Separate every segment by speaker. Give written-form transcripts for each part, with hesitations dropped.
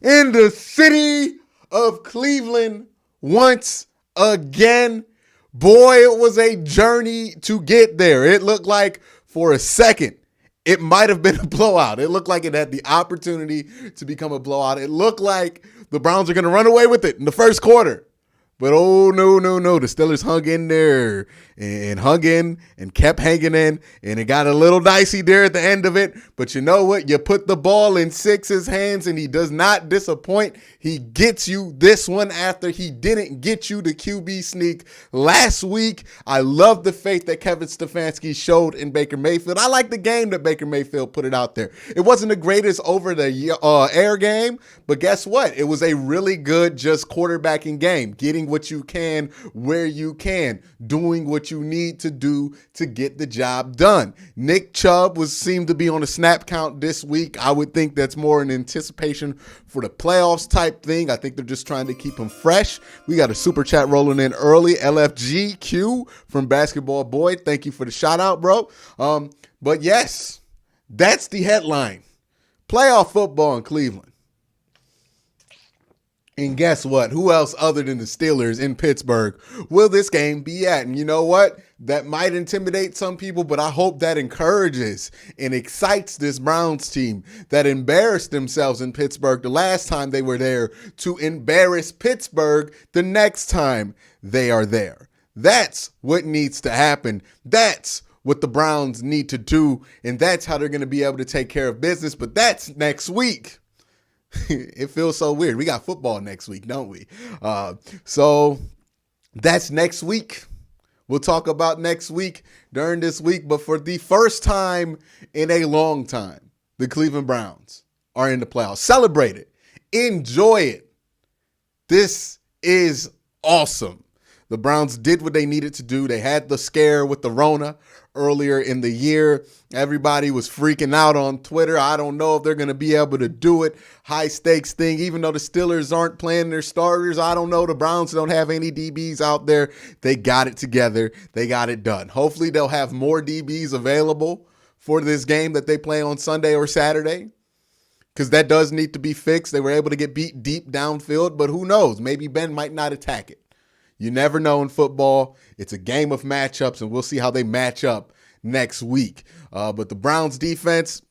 Speaker 1: in the city of Cleveland once again. Boy, it was a journey to get there. It looked like for a second it might have been a blowout. It looked like it had the opportunity to become a blowout. It looked like the Browns are going to run away with it in the first quarter. But oh, no. The Steelers hung in there and hung in and kept hanging in. And it got a little dicey there at the end of it. But you know what? You put the ball in Six's hands and he does not disappoint. He gets you this one after he didn't get you the QB sneak last week. I love the faith that Kevin Stefanski showed in Baker Mayfield. I like the game that Baker Mayfield put it out there. It wasn't the greatest over the air game, but guess what? It was a really good just quarterbacking game. Getting what you can where you can, doing what you need to do to get the job done. Nick Chubb seemed to be on a snap count this week. I would think that's more in anticipation for the playoffs type thing. I think they're just trying to keep him fresh. We got a super chat rolling in early. LFGQ from Basketball Boy. Thank you for the shout out, bro. But yes, that's the headline. Playoff football in Cleveland. And guess what? Who else other than the Steelers in Pittsburgh will this game be at? And you know what? That might intimidate some people, but I hope that encourages and excites this Browns team that embarrassed themselves in Pittsburgh the last time they were there to embarrass Pittsburgh the next time they are there. That's what needs to happen. That's what the Browns need to do, and that's how they're going to be able to take care of business. But that's next week. It feels so weird. We got football next week, don't we? So that's next week. We'll talk about next week during this week. But for the first time in a long time, the Cleveland Browns are in the playoffs. Celebrate it. Enjoy it. This is awesome. The Browns did what they needed to do. They had the scare with the Rona earlier in the year. Everybody was freaking out on Twitter. I don't know if they're going to be able to do it. High stakes thing. Even though the Steelers aren't playing their starters, I don't know. The Browns don't have any DBs out there. They got it together. They got it done. Hopefully they'll have more DBs available for this game that they play on Sunday or Saturday, because that does need to be fixed. They were able to get beat deep downfield, but who knows? Maybe Ben might not attack it. You never know in football. It's a game of matchups, and we'll see how they match up next week. But the Browns defense,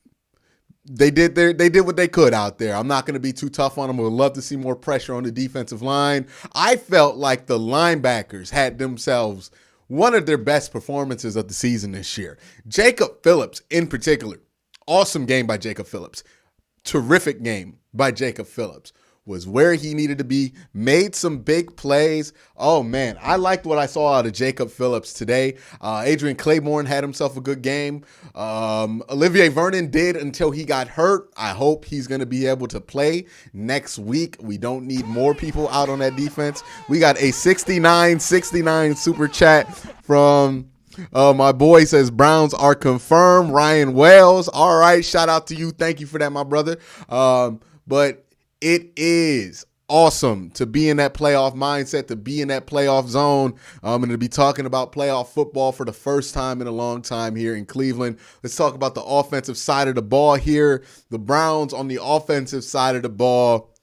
Speaker 1: they did what they could out there. I'm not going to be too tough on them. I would love to see more pressure on the defensive line. I felt like the linebackers had themselves one of their best performances of the season this year. Jacob Phillips in particular, awesome game by Jacob Phillips. Terrific game by Jacob Phillips. Was where he needed to be, made some big plays. Oh, man, I liked what I saw out of Jacob Phillips today. Adrian Claiborne had himself a good game. Olivier Vernon did until he got hurt. I hope he's going to be able to play next week. We don't need more people out on that defense. We got a 69 super chat from my boy. Says Browns are confirmed. Ryan Wells. All right, shout out to you. Thank you for that, my brother. But it is awesome to be in that playoff mindset, to be in that playoff zone, and to be talking about playoff football for the first time in a long time here in Cleveland. Let's talk about the offensive side of the ball here. The Browns on the offensive side of the ball,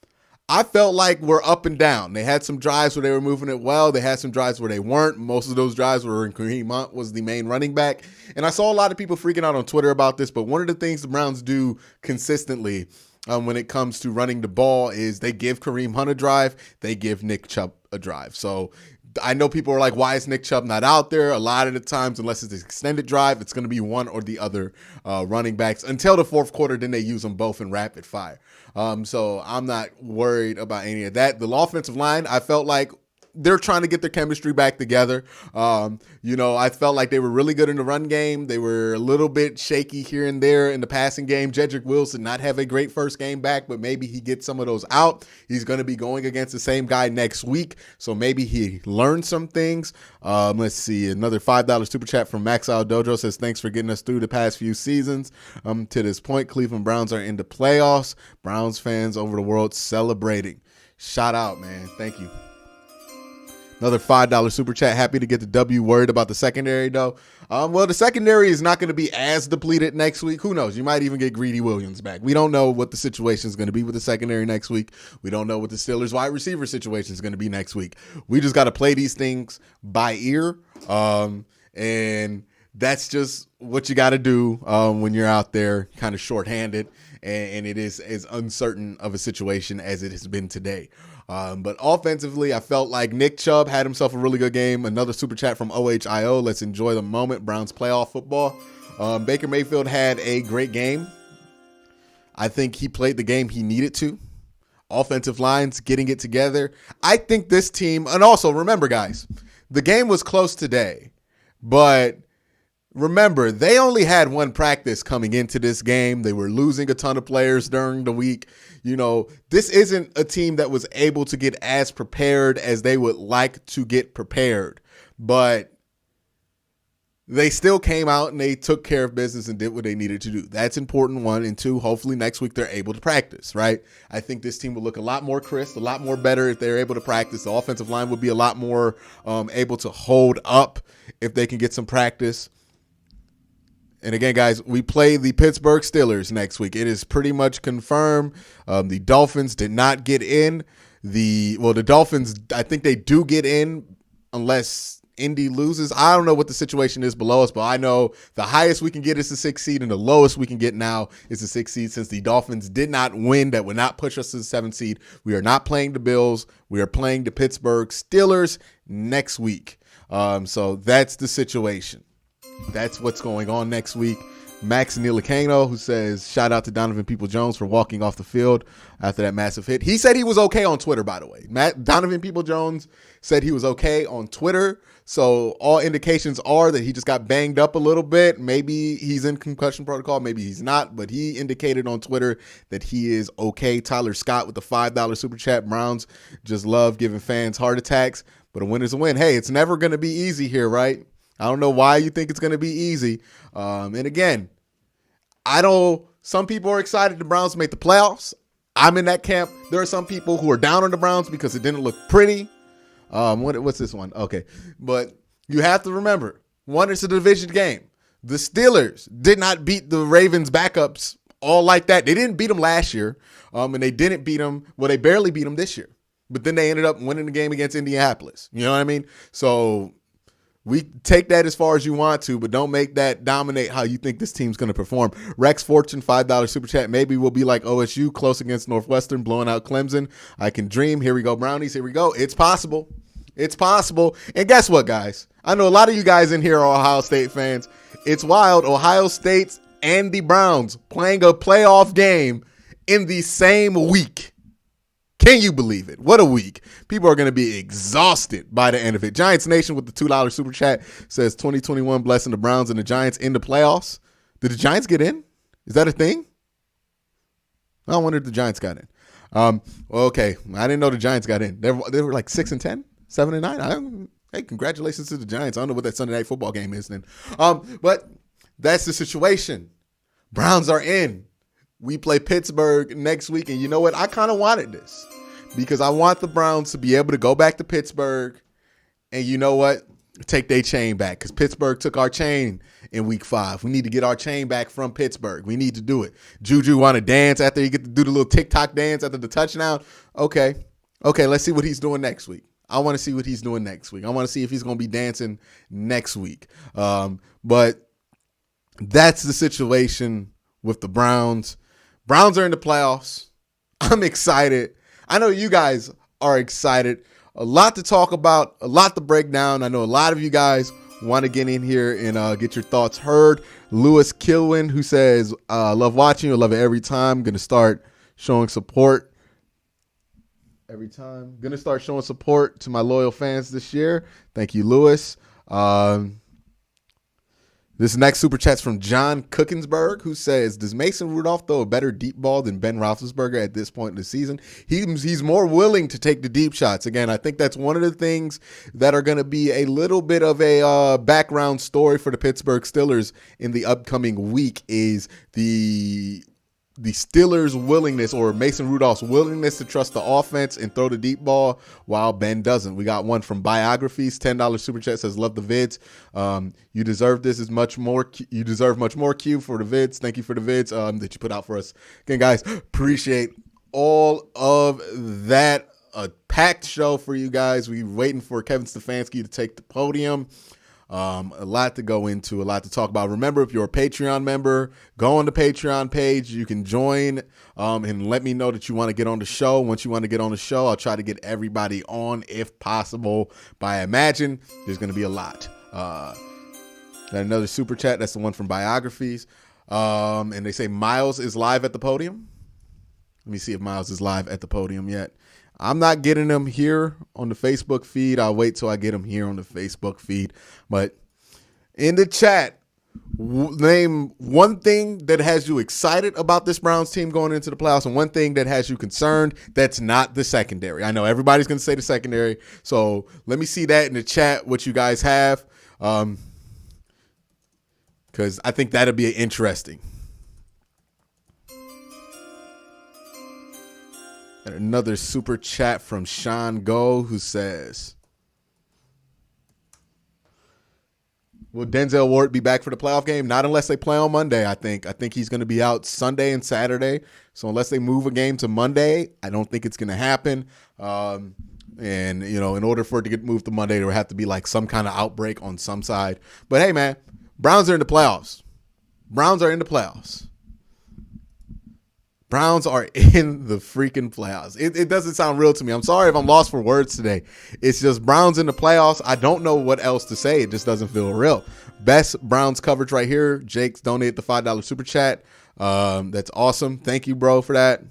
Speaker 1: I felt like we're up and down. They had some drives where they were moving it well. They had some drives where they weren't. Most of those drives were when Kareem Hunt was the main running back. And I saw a lot of people freaking out on Twitter about this, but one of the things the Browns do consistently when it comes to running the ball is they give Kareem Hunt a drive, they give Nick Chubb a drive. So I know people are like, why is Nick Chubb not out there? A lot of the times, unless it's an extended drive, it's going to be one or the other running backs until the fourth quarter. Then they use them both in rapid fire. So I'm not worried about any of that. The offensive line, I felt like they're trying to get their chemistry back together. I felt like they were really good in the run game. They were a little bit shaky here and there in the passing game. Jedrick Wills did not have a great first game back, but maybe he gets some of those out. He's going to be going against the same guy next week, so maybe he learned some things. Let's see. Another $5 super chat from Max Al Dojo says, thanks for getting us through the past few seasons. To this point, Cleveland Browns are in the playoffs. Browns fans over the world celebrating. Shout out, man. Thank you. Another $5 super chat. Happy to get the W. Worried about the secondary, though. Well, the secondary is not going to be as depleted next week. Who knows? You might even get Greedy Williams back. We don't know what the situation is going to be with the secondary next week. We don't know what the Steelers wide receiver situation is going to be next week. We just got to play these things by ear. And that's just what you got to do when you're out there kind of shorthanded. And it is as uncertain of a situation as it has been today. But offensively, I felt like Nick Chubb had himself a really good game. Another super chat from OHIO. Let's enjoy the moment. Browns playoff football. Baker Mayfield had a great game. I think he played the game he needed to. Offensive lines getting it together. I think this team, and also remember, guys, the game was close today, but remember, they only had one practice coming into this game. They were losing a ton of players during the week. You know, this isn't a team that was able to get as prepared as they would like to get prepared. But they still came out and they took care of business and did what they needed to do. That's important, one. And two, hopefully next week they're able to practice, right? I think this team will look a lot more crisp, a lot more better if they're able to practice. The offensive line will be a lot more able to hold up if they can get some practice. And again, guys, we play the Pittsburgh Steelers next week. It is pretty much confirmed. The Dolphins did not get in. The Dolphins, I think they do get in unless Indy loses. I don't know what the situation is below us, but I know the highest we can get is the 6th seed, and the lowest we can get now is the 6th seed. Since the Dolphins did not win, that would not push us to the 7th seed. We are not playing the Bills. We are playing the Pittsburgh Steelers next week. So that's the situation. That's what's going on next week. Max Nilicano, who says, shout out to Donovan Peoples-Jones for walking off the field after that massive hit. He said he was okay on Twitter, by the way. Donovan Peoples-Jones said he was okay on Twitter. So all indications are that he just got banged up a little bit. Maybe he's in concussion protocol. Maybe he's not. But he indicated on Twitter that he is okay. Tyler Scott with the $5 super chat. Browns just love giving fans heart attacks. But a win is a win. Hey, it's never going to be easy here, right? I don't know why you think it's going to be easy. And again, some people are excited the Browns make the playoffs. I'm in that camp. There are some people who are down on the Browns because it didn't look pretty. What's this one? Okay. But you have to remember, one, it's a division game. The Steelers did not beat the Ravens backups all like that. They didn't beat them last year. And they didn't beat them. Well, they barely beat them this year. But then they ended up winning the game against Indianapolis. You know what I mean? So we take that as far as you want to, but don't make that dominate how you think this team's going to perform. Rex Fortune, $5 super chat. Maybe we'll be like OSU, close against Northwestern, blowing out Clemson. I can dream. Here we go, Brownies. Here we go. It's possible. It's possible. And guess what, guys? I know a lot of you guys in here are Ohio State fans. It's wild. Ohio State and the Browns playing a playoff game in the same week. Can you believe it? What a week. People are going to be exhausted by the end of it. Giants Nation with the $2 super chat says 2021 blessing the Browns and the Giants in the playoffs. Did the Giants get in? Is that a thing? I wonder if the Giants got in. Okay. I didn't know the Giants got in. They were like 6-10, 7-9. Hey, congratulations to the Giants. I don't know what that Sunday night football game is then. But that's the situation. Browns are in. We play Pittsburgh next week, and you know what? I kind of wanted this because I want the Browns to be able to go back to Pittsburgh and you know what? Take their chain back because Pittsburgh took our chain in week 5. We need to get our chain back from Pittsburgh. We need to do it. Juju want to dance after you get to do the little TikTok dance after the touchdown. Okay, let's see what he's doing next week. I want to see what he's doing next week. I want to see if he's going to be dancing next week. But that's the situation with the Browns. Browns are in the playoffs. I'm excited. I know you guys are excited. A lot to talk about, a lot to break down. I know a lot of you guys want to get in here and get your thoughts heard. Lewis Kilwin, who says, love watching you. I love it every time. Going to start showing support every time. Going to start showing support to my loyal fans this year. Thank you, Lewis. This next super chat's from John Cookensberg, who says, does Mason Rudolph throw a better deep ball than Ben Roethlisberger at this point in the season? He's more willing to take the deep shots. Again, I think that's one of the things that are going to be a little bit of a background story for the Pittsburgh Steelers in the upcoming week is the the Steelers' willingness, or Mason Rudolph's willingness to trust the offense and throw the deep ball while Ben doesn't. We got one from Biographies, $10 super chat, says, love the vids. You deserve this as much more. You deserve much more Q for the vids. Thank you for the vids that you put out for us. Again, guys, appreciate all of that. A packed show for you guys. We're waiting for Kevin Stefanski to take the podium. A lot to go into, a lot to talk about. Remember, if you're a Patreon member, go on the Patreon page. You can join and let me know that you want to get on the show. Once you want to get on the show, I'll try to get everybody on if possible. But I imagine there's going to be a lot. Got another super chat. That's the one from Biographies. And they say Miles is live at the podium. Let me see if Miles is live at the podium yet. I'm not getting him here on the Facebook feed. I'll wait till I get him here on the Facebook feed. But in the chat, name one thing that has you excited about this Browns team going into the playoffs and one thing that has you concerned that's not the secondary. I know everybody's going to say the secondary. So let me see that in the chat, what you guys have. Because I think that'll be interesting. And another super chat from Sean Go, who says, will Denzel Ward be back for the playoff game? Not unless they play on Monday, I think. I think he's going to be out Sunday and Saturday. So unless they move a game to Monday, I don't think it's going to happen. And, you know, in order for it to get moved to Monday, there would have to be like some kind of outbreak on some side. But hey, man, Browns are in the playoffs. Browns are in the playoffs. Browns are in the freaking playoffs. It doesn't sound real to me. I'm sorry if I'm lost for words today. It's just Browns in the playoffs. I don't know what else to say. It just doesn't feel real. Best Browns coverage right here. Jake's donated the $5 super chat. That's awesome. Thank you, bro, for that.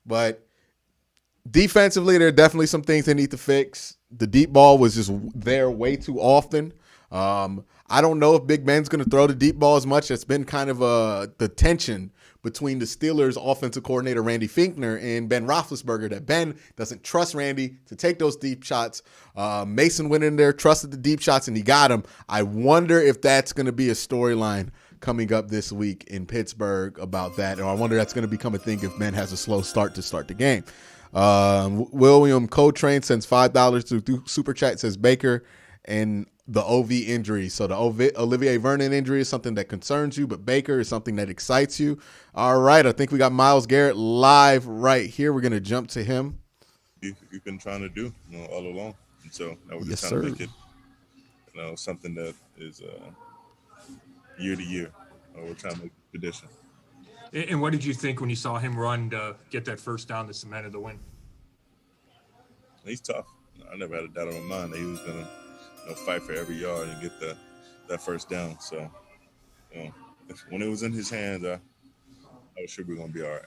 Speaker 1: But defensively, there are definitely some things they need to fix. The deep ball was just there way too often. I don't know if Big Ben's going to throw the deep ball as much. It's been kind of the tension between the Steelers' offensive coordinator, Randy Finkner, and Ben Roethlisberger, that Ben doesn't trust Randy to take those deep shots. Mason went in there, trusted the deep shots, and he got them. I wonder if that's going to be a storyline coming up this week in Pittsburgh about that. Or I wonder if that's going to become a thing if Ben has a slow start to start the game. William Coltrane sends $5 through Super Chat, says Baker and the OV injury. So the Olivier Vernon injury is something that concerns you, but Baker is something that excites you. All right, I think we got Myles Garrett live right here. We're going to jump to him.
Speaker 2: You've been trying to do, all along. And so now we're
Speaker 1: Yes,
Speaker 2: just trying
Speaker 1: sir.
Speaker 2: to make it, something that is year to year. We're trying to make a tradition.
Speaker 3: And what did you think when you saw him run to get that first down that cemented the win?
Speaker 2: He's tough. I never had a doubt in my mind that he was going to fight for every yard and get that first down. So, when it was in his hands, I was sure we were going to be all right.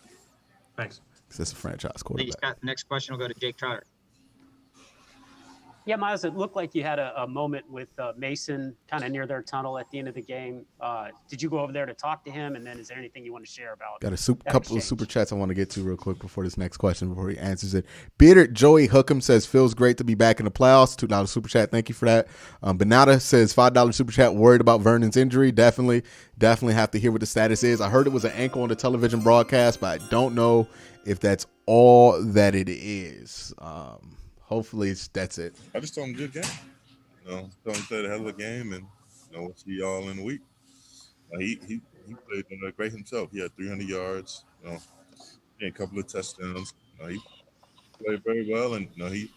Speaker 3: Thanks.
Speaker 1: That's a franchise quarterback.
Speaker 4: Scott, the next question will go to Jake Trotter.
Speaker 5: Yeah, Miles, it looked like you had a moment with Mason kind of near their tunnel at the end of the game. Did you go over there to talk to him? And then is there anything you want to share about
Speaker 1: Got a couple of super chats I want to get to real quick before this next question, before he answers it. Bearded Joey Hookham says, feels great to be back in the playoffs. $2 super chat. Thank you for that. Benata says, $5 super chat. Worried about Vernon's injury. Definitely have to hear what the status is. I heard it was an ankle on the television broadcast, but I don't know if that's all that it is. Hopefully that's it.
Speaker 2: I just told him good game. Told him he played a hell of a game, and we'll see y'all in a week. He played great himself. He had 300 yards. A couple of touchdowns. He played very well, and he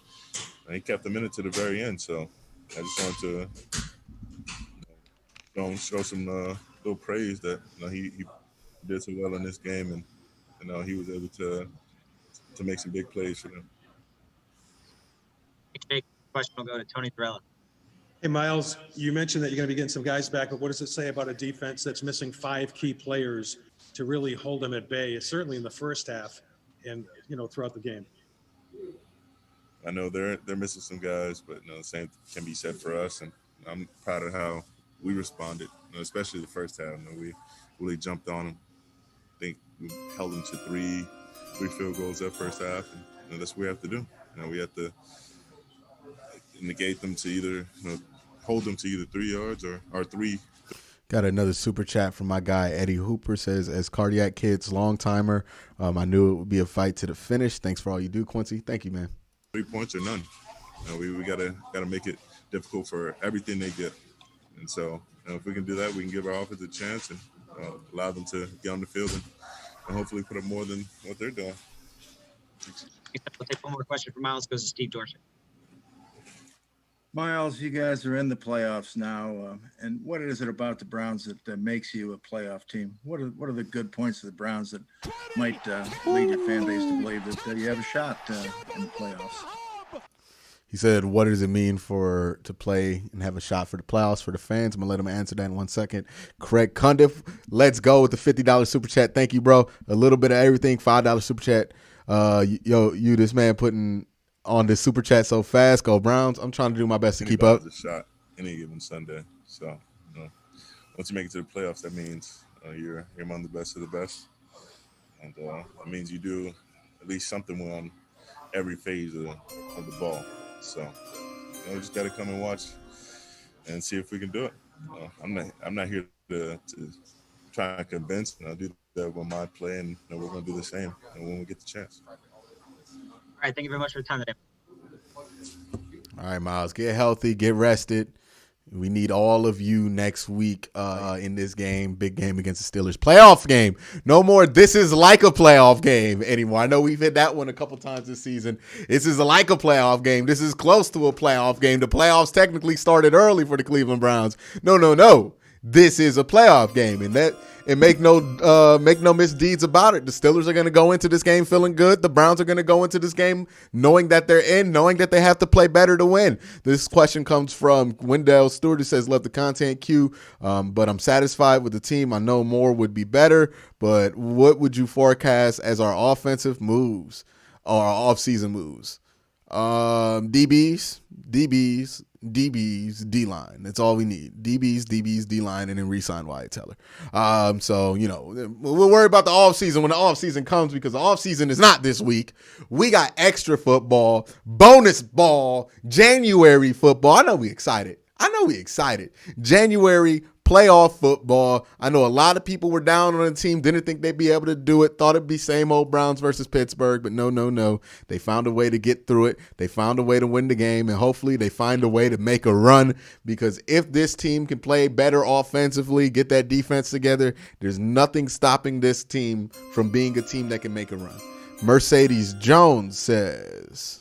Speaker 2: kept them in it to the very end. So I just wanted to show some little praise that he did so well in this game, and he was able to make some big plays for them.
Speaker 4: Question will go to Tony Thrella.
Speaker 6: Hey, Miles, you mentioned that you're going to be getting some guys back, but what does it say about a defense that's missing 5 key players to really hold them at bay, certainly in the first half and, throughout the game?
Speaker 2: I know they're missing some guys, but the same can be said for us, and I'm proud of how we responded, especially the first half. We really jumped on them. I think we held them to three field goals that first half, and that's what we have to do. We have to negate them to either hold them to either 3 yards or 3.
Speaker 1: Got another super chat from my guy Eddie Hooper. Says, as Cardiac Kids long timer, I knew it would be a fight to the finish. Thanks for all you do, Quincy. Thank you, man.
Speaker 2: 3 points or none. We gotta make it difficult for everything they get. And so if we can do that, we can give our offense a chance and allow them to get on the field and hopefully put up more than what they're doing.
Speaker 4: We'll take one more question from Miles. Goes to Steve Dorsey.
Speaker 7: Miles, you guys are in the playoffs now, and what is it about the Browns that makes you a playoff team? What are the good points of the Browns that might lead your fan base to believe that you have a shot in the playoffs?
Speaker 1: He said, what does it mean to play and have a shot for the playoffs for the fans? I'm going to let him answer that in 1 second. Craig Cundiff, let's go with the $50 super chat. Thank you, bro. A little bit of everything, $5 super chat. This man putting on this super chat so fast. Go Browns. I'm trying to do my best to keep up.
Speaker 2: A shot any given Sunday. So, once you make it to the playoffs, that means you're among the best of the best. And that means you do at least something on every phase of the ball. So, we just got to come and watch and see if we can do it. I'm not here to try and convince. I'll do that with my play, and we're going to do the same when we get the chance.
Speaker 4: All right. Thank you very much for your time today.
Speaker 1: All right, Miles, get healthy, get rested. We need all of you next week in this game, big game against the Steelers. Playoff game. No more this is like a playoff game anymore. I know we've hit that one a couple times this season. This is like a playoff game. This is close to a playoff game. The playoffs technically started early for the Cleveland Browns. No. This is a playoff game, and make no misdeeds about it. The Steelers are going to go into this game feeling good. The Browns are going to go into this game knowing that they're in, knowing that they have to play better to win. This question comes from Wendell Stewart, who says, love the content, Q, but I'm satisfied with the team. I know more would be better, but what would you forecast as our offensive moves or our offseason moves? DBs, D-line. That's all we need. DBs, D-line, and then re-sign Wyatt Teller. We'll worry about the offseason when the offseason comes, because the offseason is not this week. We got extra football, bonus ball, January football. I know we excited. January playoff football. I know a lot of people were down on the team, didn't think they'd be able to do it, thought it'd be same old Browns versus Pittsburgh, but no. They found a way to get through it. They found a way to win the game, and hopefully they find a way to make a run, because if this team can play better offensively, get that defense together, there's nothing stopping this team from being a team that can make a run. Mercedes Jones says...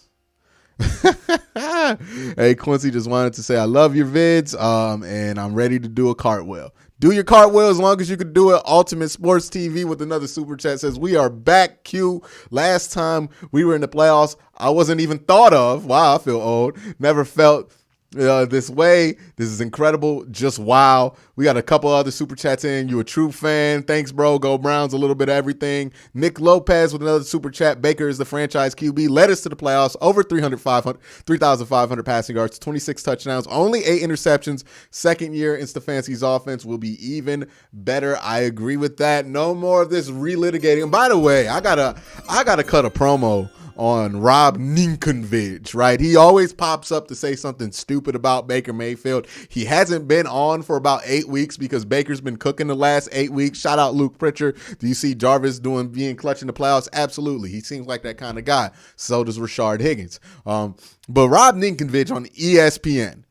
Speaker 1: Hey, Quincy, just wanted to say I love your vids, and I'm ready to do a cartwheel. Do your cartwheel as long as you can do it. Ultimate Sports TV with another super chat says, we are back, Q. Last time we were in the playoffs, I wasn't even thought of. Wow, I feel old. Never felt this way. This is incredible. Just wow. We got a couple other super chats in. You a true fan. Thanks, bro. Go Browns. A little bit of everything. Nick Lopez with another super chat. Baker is the franchise QB. Led us to the playoffs. Over 3,500 passing yards, 26 touchdowns, only 8 interceptions. Second year in Stefanski's offense will be even better. I agree with that. No more of this relitigating. And by the way, I gotta cut a promo on Rob Ninkovich, right? He always pops up to say something stupid about Baker Mayfield. He hasn't been on for about 8 weeks because Baker's been cooking the last 8 weeks. Shout out Luke Pritchard. Do you see Jarvis being clutch in the playoffs? Absolutely. He seems like that kind of guy. So does Rashard Higgins. But Rob Ninkovich on ESPN,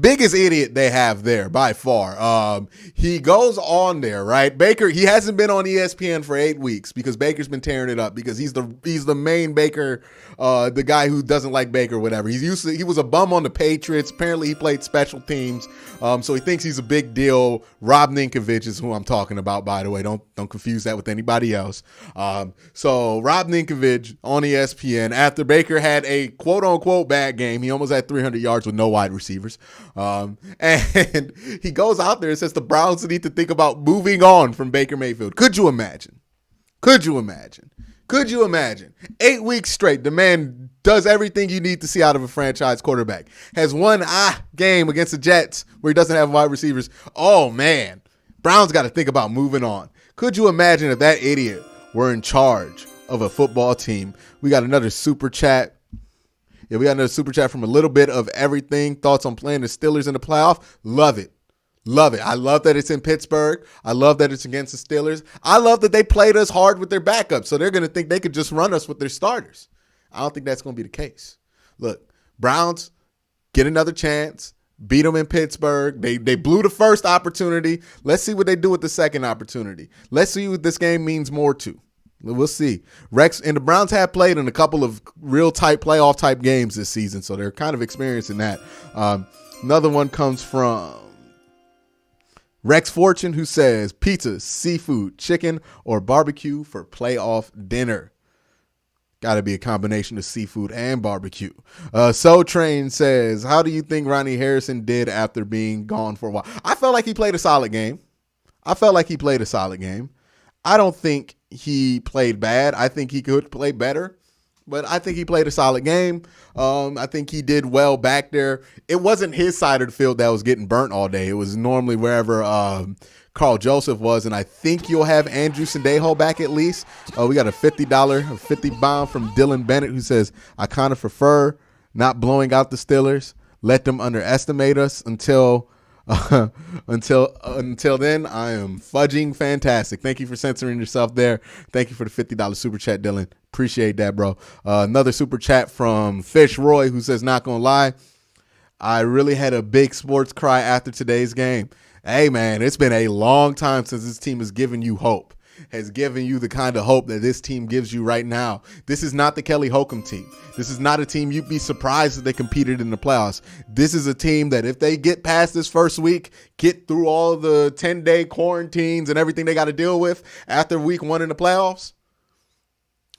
Speaker 1: biggest idiot they have there by far. He goes on there, right? Baker, he hasn't been on ESPN for 8 weeks because Baker's been tearing it up because he's the main Baker, the guy who doesn't like Baker or whatever. He was a bum on the Patriots. Apparently he played special teams. So he thinks he's a big deal. Rob Ninkovich is who I'm talking about, by the way. Don't confuse that with anybody else. So Rob Ninkovich on ESPN, after Baker had a quote unquote bad game, he almost had 300 yards with no wide receivers. And he goes out there and says the Browns need to think about moving on from Baker Mayfield. Could you imagine? 8 weeks straight, the man does everything you need to see out of a franchise quarterback. Has one game against the Jets where he doesn't have wide receivers. Oh, man. Browns got to think about moving on. Could you imagine if that idiot were in charge of a football team? We got another super chat. Yeah, we got another super chat from A Little Bit of Everything. Thoughts on playing the Steelers in the playoff? Love it. Love it. I love that it's in Pittsburgh. I love that it's against the Steelers. I love that they played us hard with their backups, so they're going to think they could just run us with their starters. I don't think that's going to be the case. Look, Browns get another chance. Beat them in Pittsburgh. They blew the first opportunity. Let's see what they do with the second opportunity. Let's see what this game means more to. We'll see. Rex and the Browns have played in a couple of real tight playoff type games this season, so they're kind of experiencing that. Another one comes from Rex Fortune, who says pizza, seafood, chicken, or barbecue for playoff dinner. Got to be a combination of seafood and barbecue. Soul Train says, how do you think Ronnie Harrison did after being gone for a while? I felt like he played a solid game. I don't think he played bad. I think he could play better, but I think he played a solid game. I think he did well back there. It wasn't his side of the field that was getting burnt all day. It was normally wherever Carl Joseph was, and I think you'll have Andrew Sandejo back at least. We got a $50 bomb from Dylan Bennett, who says, I kind of prefer not blowing out the Steelers. Let them underestimate us until then. I am fudging fantastic. Thank you for censoring yourself there. Thank you for the $50 super chat, Dylan. Appreciate that, bro. Another super chat from Fish Roy, who says, not gonna lie, I really had a big sports cry after today's game. Hey, man, it's been a long time since this team has given you hope, has given you the kind of hope that this team gives you right now. This is not the Kelly Holcomb team. This is not a team you'd be surprised that they competed in the playoffs. This is a team that if they get past this first week, get through all the 10-day quarantines and everything they got to deal with after week 1 in the playoffs,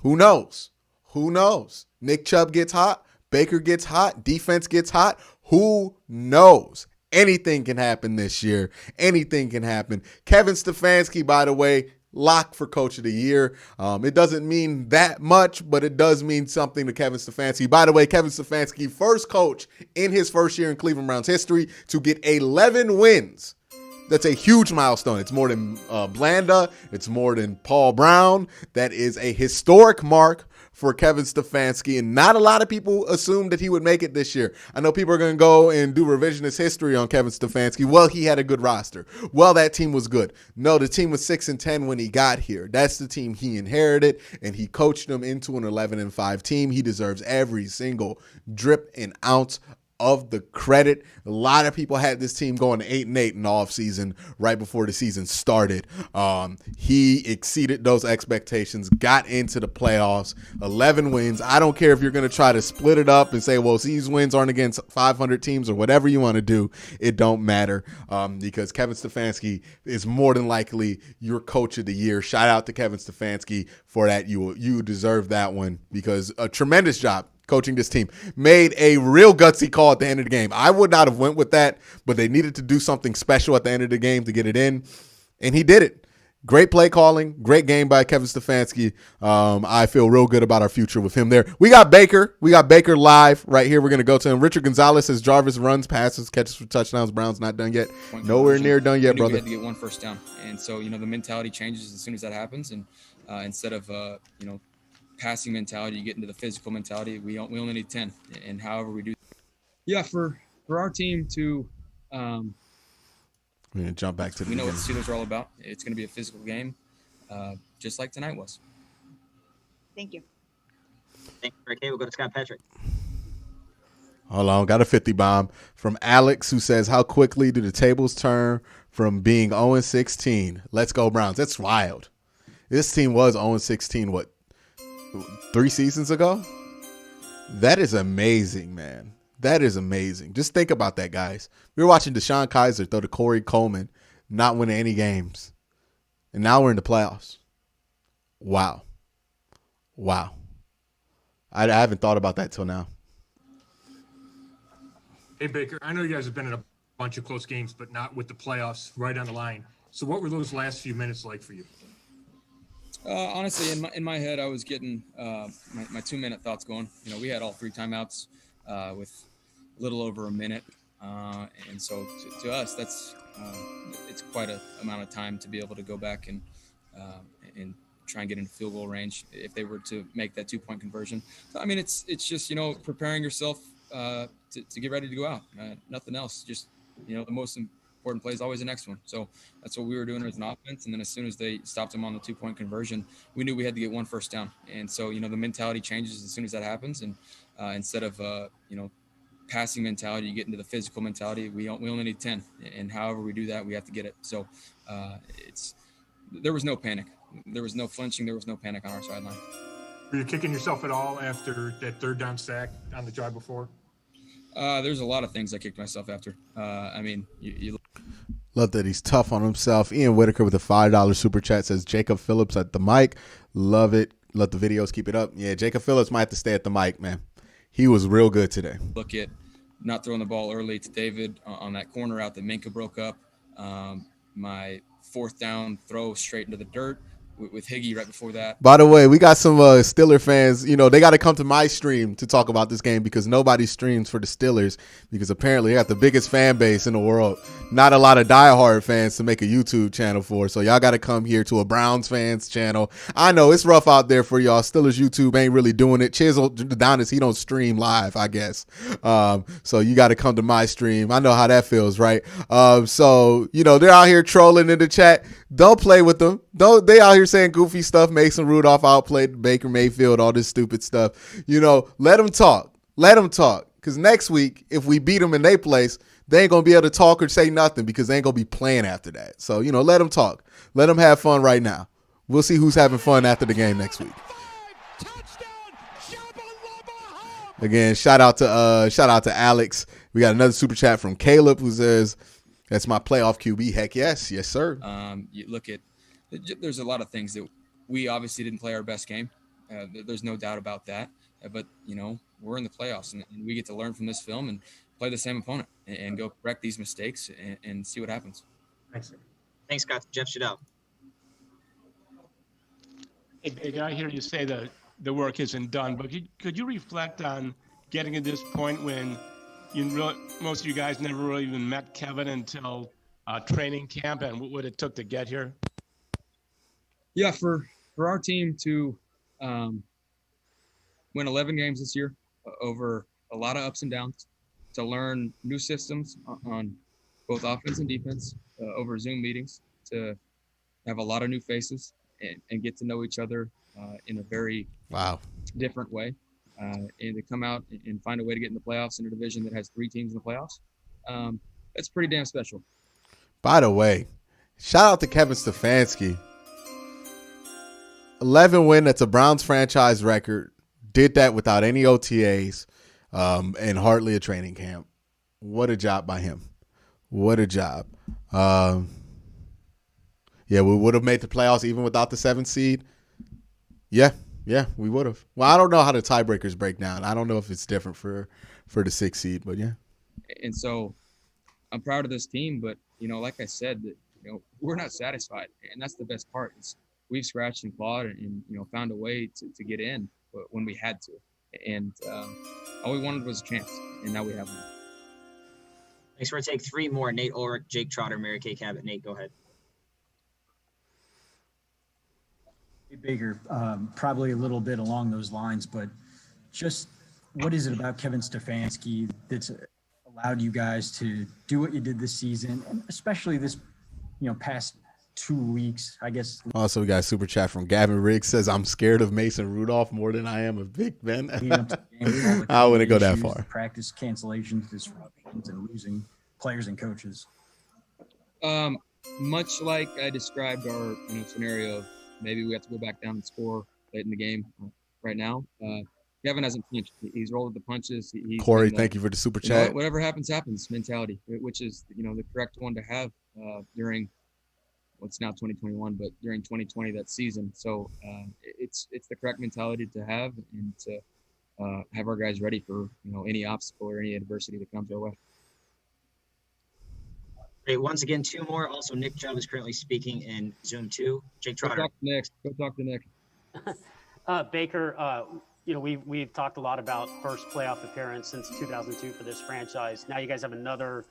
Speaker 1: who knows? Who knows? Nick Chubb gets hot. Baker gets hot. Defense gets hot. Who knows? Anything can happen this year. Anything can happen. Kevin Stefanski, by the way, lock for Coach of the Year. It doesn't mean that much, but it does mean something to Kevin Stefanski. By the way, Kevin Stefanski, first coach in his first year in Cleveland Browns history to get 11 wins. That's a huge milestone. It's more than Blanda. It's more than Paul Brown. That is a historic mark for Kevin Stefanski, and not a lot of people assumed that he would make it this year. I know people are going to go and do revisionist history on Kevin Stefanski. Well, he had a good roster. Well, that team was good. No, the team was 6-10 when he got here. That's the team he inherited, and he coached them into an 11-5 team. He deserves every single drip and ounce of the credit. A lot of people had this team going 8-8 in the offseason right before the season started. He exceeded those expectations, got into the playoffs, 11 wins. I don't care if you're going to try to split it up and say, well, these wins aren't against 500 teams or whatever you want to do. It don't matter because Kevin Stefanski is more than likely your coach of the year. Shout out to Kevin Stefanski for that. You deserve that one because a tremendous job coaching this team. Made a real gutsy call at the end of the game. I would not have went with that, but they needed to do something special at the end of the game to get it in, and he did it. Great play calling, great game by Kevin Stefanski. I feel real good about our future with him there. We got Baker live right here. We're going to go to him. Richard Gonzalez says Jarvis runs, passes, catches for touchdowns. Browns not done yet. Nowhere near done yet, brother.
Speaker 8: We had to get one first down, and so the mentality changes as soon as that happens, and instead of passing mentality, you get into the physical mentality. We only need 10, and however we do. Yeah, for our team to,
Speaker 1: we're gonna jump back to the.
Speaker 8: We know what the Steelers are all about. It's going to be a physical game, just like tonight was.
Speaker 9: Thank you.
Speaker 4: Thank you, Rick. We'll go to Scott Patrick.
Speaker 1: Hold on, got a 50 bomb from Alex, who says, "How quickly do the tables turn from being 0-16? Let's go Browns." That's wild. This team was 0-16. What? 3 seasons ago? That is amazing, man. That is amazing. Just think about that, guys. We were watching Deshaun Kaiser throw to Corey Coleman, not winning any games. And now we're in the playoffs. Wow. I haven't thought about that till now.
Speaker 3: Hey, Baker, I know you guys have been in a bunch of close games, but not with the playoffs right on the line. So what were those last few minutes like for you?
Speaker 8: Honestly, in my head, I was getting my 2-minute thoughts going. We had all 3 timeouts with a little over a minute, and so to us, that's it's quite a amount of time to be able to go back and try and get into field goal range if they were to make that 2-point conversion. So, I mean, it's just, preparing yourself to get ready to go out. Nothing else. Just, the most important play is always the next one. So that's what we were doing as an offense. And then as soon as they stopped them on the 2-point conversion, we knew we had to get one first down. And so, the mentality changes as soon as that happens. And instead of, passing mentality, you get into the physical mentality. We only need 10. And however we do that, we have to get it. So there was no panic. There was no flinching. There was no panic on our sideline.
Speaker 3: Were you kicking yourself at all after that third down sack on the drive before?
Speaker 8: There's a lot of things I kicked myself after. You
Speaker 1: Love that he's tough on himself. Ian Whitaker with a $5 super chat says Jacob Phillips at the mic. Love it. Let the videos keep it up. Yeah, Jacob Phillips might have to stay at the mic, man. He was real good today.
Speaker 8: look at not throwing the ball early to David on that corner route that Minka broke up. My 4th down throw straight into the dirt with Higgy right before that.
Speaker 1: By the way, we got some Steeler fans. They got to come to my stream to talk about this game because nobody streams for the Steelers because apparently they got the biggest fan base in the world. Not a lot of diehard fans to make a YouTube channel for. So y'all got to come here to a Browns fans channel. I know it's rough out there for y'all. Steelers YouTube ain't really doing it. Chisel down is he don't stream live, I guess. So you got to come to my stream. I know how that feels, right? So they're out here trolling in the chat. Don't play with them. They out here saying goofy stuff. Mason Rudolph outplayed Baker Mayfield, all this stupid stuff. Let them talk. Let them talk. Because next week, if we beat them in their place, they ain't going to be able to talk or say nothing because they ain't going to be playing after that. So, let them talk. Let them have fun right now. We'll see who's having fun after the game next week. Again, shout out to Alex. We got another super chat from Caleb who says, that's my playoff QB. Heck yes. Yes, sir.
Speaker 8: You look at there's a lot of things that we obviously didn't play our best game. There's no doubt about that. But, we're in the playoffs and we get to learn from this film and play the same opponent and go correct these mistakes and see what happens.
Speaker 4: Thanks, Scott. Jeff Shoutout.
Speaker 10: Hey, Big, I hear you say that the work isn't done, but could you reflect on getting to this point when most of you guys never really even met Kevin until training camp and what it took to get here?
Speaker 8: Yeah, for our team to win 11 games this year over a lot of ups and downs, to learn new systems on both offense and defense over Zoom meetings, to have a lot of new faces and get to know each other in a very different way, and to come out and find a way to get in the playoffs in a division that has 3 teams in the playoffs. It's pretty damn special.
Speaker 1: By the way, shout out to Kevin Stefanski. 11 win, that's a Browns franchise record. Did that without any OTAs and hardly a training camp. What a job by him. What a job. Yeah, we would have made the playoffs even without the 7th seed. Yeah, we would have. Well, I don't know how the tiebreakers break down. I don't know if it's different for the 6th seed, but yeah.
Speaker 8: And so I'm proud of this team, but, like I said, we're not satisfied. And that's the best part is we've scratched and clawed and found a way to get in when we had to. And all we wanted was a chance, and now we have one.
Speaker 4: Thanks. We're going to take 3 more. Nate Ulrich, Jake Trotter, Mary Kay Cabot. Nate, go ahead.
Speaker 11: Hey, Baker, probably a little bit along those lines, but just what is it about Kevin Stefanski that's allowed you guys to do what you did this season, and especially this, past 2 weeks, I guess.
Speaker 1: Also, we got a super chat from Gavin Riggs says, I'm scared of Mason Rudolph more than I am of Big Ben. I wouldn't go that far.
Speaker 11: Practice cancellations, disruptions, and losing players and coaches.
Speaker 8: Much like I described our scenario of maybe we have to go back down and score late in the game right now. Kevin hasn't flinched. He's rolled with the punches.
Speaker 1: Corey, thank you for the super chat.
Speaker 8: Whatever happens mentality, which is the correct one to have during what's now 2021, but during 2020 that season. So it's the correct mentality to have and to have our guys ready for any obstacle or any adversity that comes our way.
Speaker 4: Great. Once again, 2 more. Also, Nick Chubb is currently speaking in Zoom 2. Jake Trotter.
Speaker 8: Go talk to Nick.
Speaker 5: Baker, we've talked a lot about first playoff appearance since 2002 for this franchise. Now you guys have another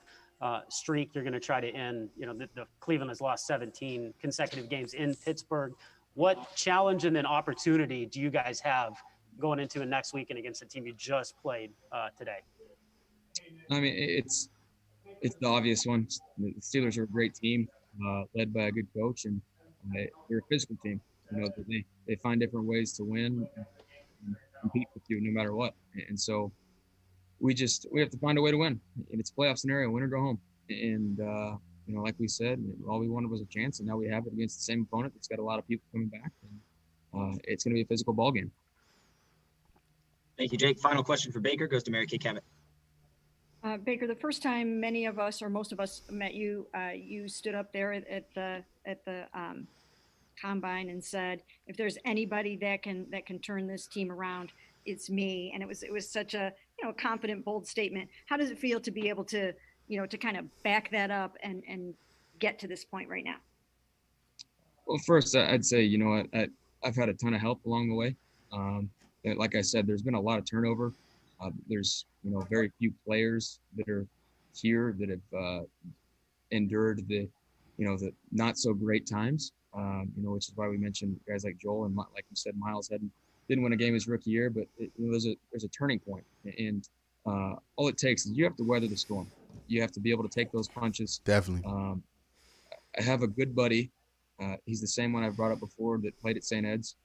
Speaker 5: streak you're going to try to end. The Cleveland has lost 17 consecutive games in Pittsburgh. what challenge and then opportunity do you guys have going into next weekend against the team you just played today?
Speaker 8: I mean, it's the obvious one. The Steelers are a great team, led by a good coach, and they're a physical team. You know, they find different ways to win and compete with you no matter what. And so we have to find a way to win. And it's a playoff scenario, win or go home. And you know, like we said, all we wanted was a chance, and now we have it against the same opponent that's got a lot of people coming back. And it's going to be a physical ball game.
Speaker 4: Thank you, Jake. Final question for Baker goes to Mary Kay Cabot.
Speaker 12: Baker, the first time many of us or most of us met you, you stood up there at the combine and said, "If there's anybody that can turn this team around, it's me." And it was such a confident, bold statement. How does it feel to be able to to kind of back that up and get to this point right now?
Speaker 8: Well, first, I'd say I've had a ton of help along the way. Like I said, there's been a lot of turnover. There's very few players that are here that have endured the not so great times. Which is why we mentioned guys like Joel and like you said, Miles didn't win a game his rookie year, but there's a turning point, and all it takes is you have to weather the storm. You have to be able to take those punches.
Speaker 1: Definitely.
Speaker 8: I have a good buddy. He's the same one I've brought up before that played at St. Ed's.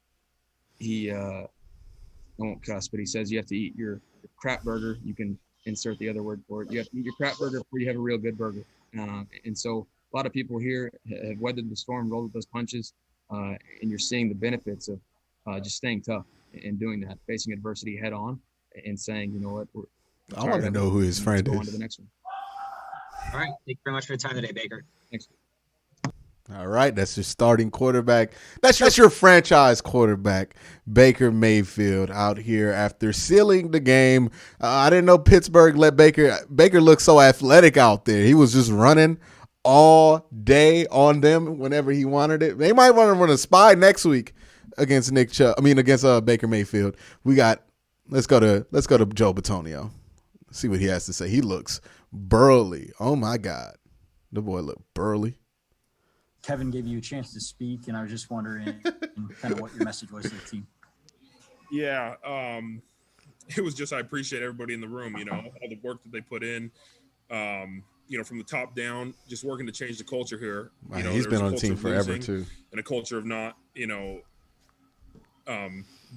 Speaker 8: He I won't cuss, but he says you have to eat your crap burger. You can insert the other word for it. You have to eat your crap burger before you have a real good burger. And so a lot of people here have weathered the storm, rolled with those punches, and you're seeing the benefits of just staying tough and doing that, facing adversity head on, and saying, you know what,
Speaker 1: I want to know who his friend
Speaker 8: go on
Speaker 1: is.
Speaker 8: to the next one.
Speaker 4: All right. Thank you very much for your time today, Baker.
Speaker 8: Thanks.
Speaker 1: All right, that's your starting quarterback. That's your franchise quarterback, Baker Mayfield, out here after sealing the game. I didn't know Pittsburgh let Baker look so athletic out there. He was just running all day on them whenever he wanted it. They might want to run a spy next week against Baker Mayfield. Let's go to Joe Bitonio. See what he has to say. He looks burly. Oh my God, the boy looked burly.
Speaker 11: Kevin gave you a chance to speak, and I was just wondering kind of what your message was to the team.
Speaker 13: Yeah, it was just I appreciate everybody in the room, all the work that they put in, from the top down, just working to change the culture here.
Speaker 1: He's been on the team forever, too.
Speaker 13: And a culture of not, being